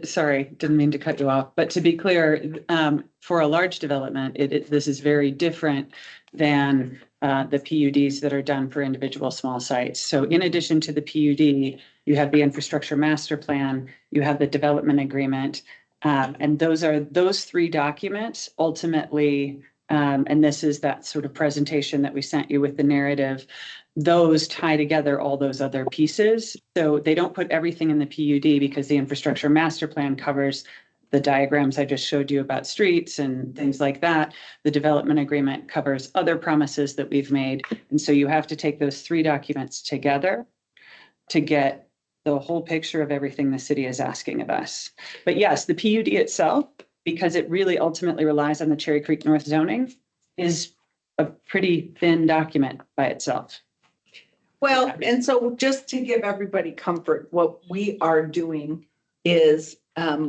sorry, didn't mean to cut you off, but to be clear, for a large development, this is very different than the PUDs that are done for individual small sites. So in addition to the PUD, you have the infrastructure master plan, you have the development agreement. And those 3 documents ultimately And this is that sort of presentation that we sent you with the narrative. Those tie together all those other pieces. So they don't put everything in the PUD because the infrastructure master plan covers the diagrams I just showed you about streets and things like that. The development agreement covers other promises that we've made. And so you have to take those three documents together to get the whole picture of everything the city is asking of us. But yes, the PUD itself, because it really ultimately relies on the Cherry Creek North zoning, is a pretty thin document by itself. Well, and so just to give everybody comfort, what we are doing is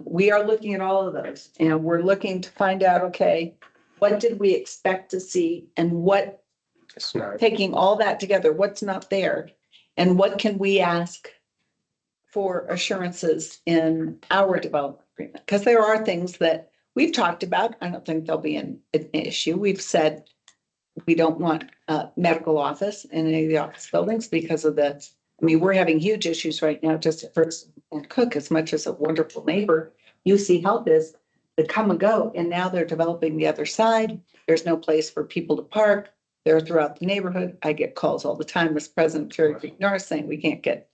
we are looking at all of those and we're looking to find out, okay, what did we expect to see and what, It's not. taking all that together, what's not there? And what can we ask for assurances in our development agreement? Because there are things that we've talked about. I don't think there'll be an issue. We've said we don't want a medical office in any of the office buildings because of the, I mean, we're having huge issues right now just at First and Cook, as much as a wonderful neighbor UC Health is, the come and go. And now they're developing the other side. There's no place for people to park. They're throughout the neighborhood. I get calls all the time as president of Cherry Creek North saying we can't get,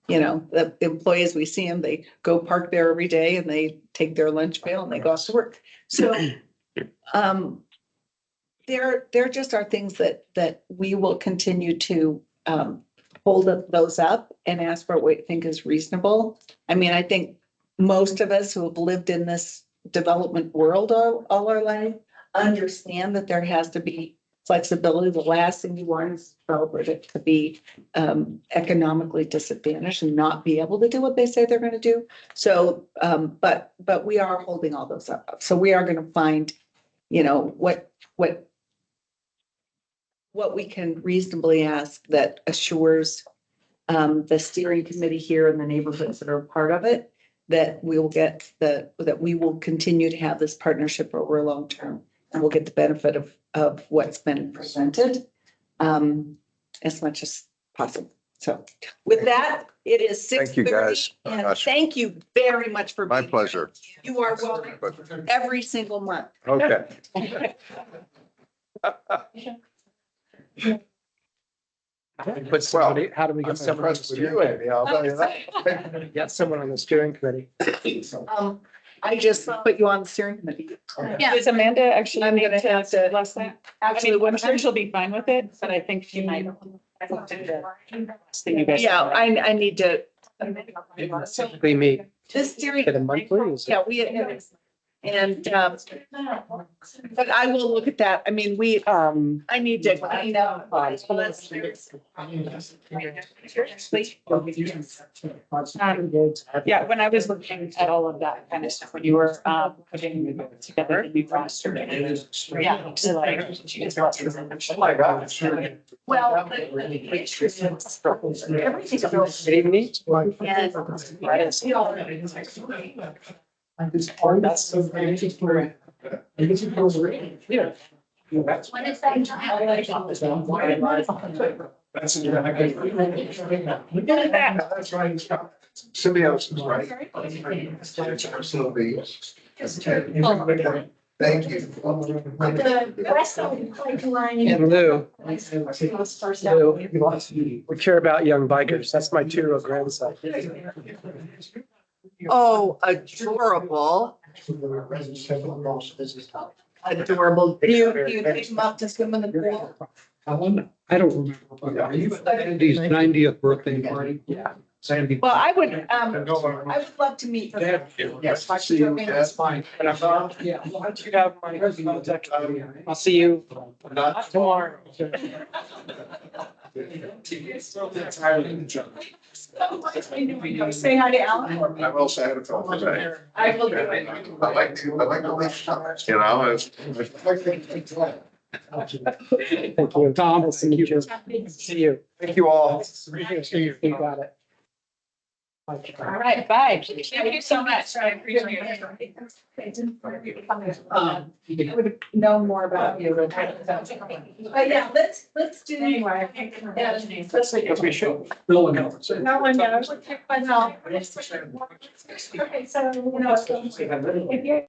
you know, the employees, we see them, they go park there every day and they take their lunch pail and they go off to work. So there just are things that we will continue to hold those up and ask for what we think is reasonable. I mean, I think most of us who have lived in this development world all our life understand that there has to be flexibility. The last thing you want is developer to be economically disadvantaged and not be able to do what they say they're going to do. So, but we are holding all those up. So we are going to find, you know, what we can reasonably ask that assures the steering committee here in the neighborhoods that are a part of it, that we will get that we will continue to have this partnership over a long term and we'll get the benefit of what's been presented as much as possible. So with that, it is 6:30. Thank you, guys. And Gosh. thank you very much for My being pleasure. here. You are welcome every single month. Okay. Put somebody, how do we get someone on the Impressed with you, steering? Amy, I'll tell you that. Get someone on the steering committee. I just put you on the steering committee. Does Amanda actually I'm need gonna to have to- bless that? Actually, I'm sure she'll be fine with it, but I think she might. Yeah, I need to, Typically meet this steering. at a monthly. Is it- Yeah, and, but I will look at that. I mean, I need to clean up. Yeah, when I was looking at all of that kind of stuff, when you were putting together the new roster. Yeah. So like. Oh, my God. Well, the issue is everything's built. That's right. Symbiosis, right? Thank you. And Lou, we care about young bikers. That's my 2-year-old grandson. Oh, adorable. Adorable. Do you take them up to swim in the pool? I don't remember. Sandy's 90th birthday party. Yeah. Sandy. Well, I would love to meet. her. Yes, I see you. That's fine. And I'm, yeah, why don't you have my contact? I'll see you tomorrow. Say hi to Alan. I will say it today. I will do it. I like to leave comments, you know, as. Thank you, Tom. Nice to meet you. See you. Thank you all. You got it. All right, bye. Thank you so much. I appreciate it. I would know more about you. But yeah, let's do. Anyway. We should. No one knows. No one knows. But no. Okay, so, you know, if you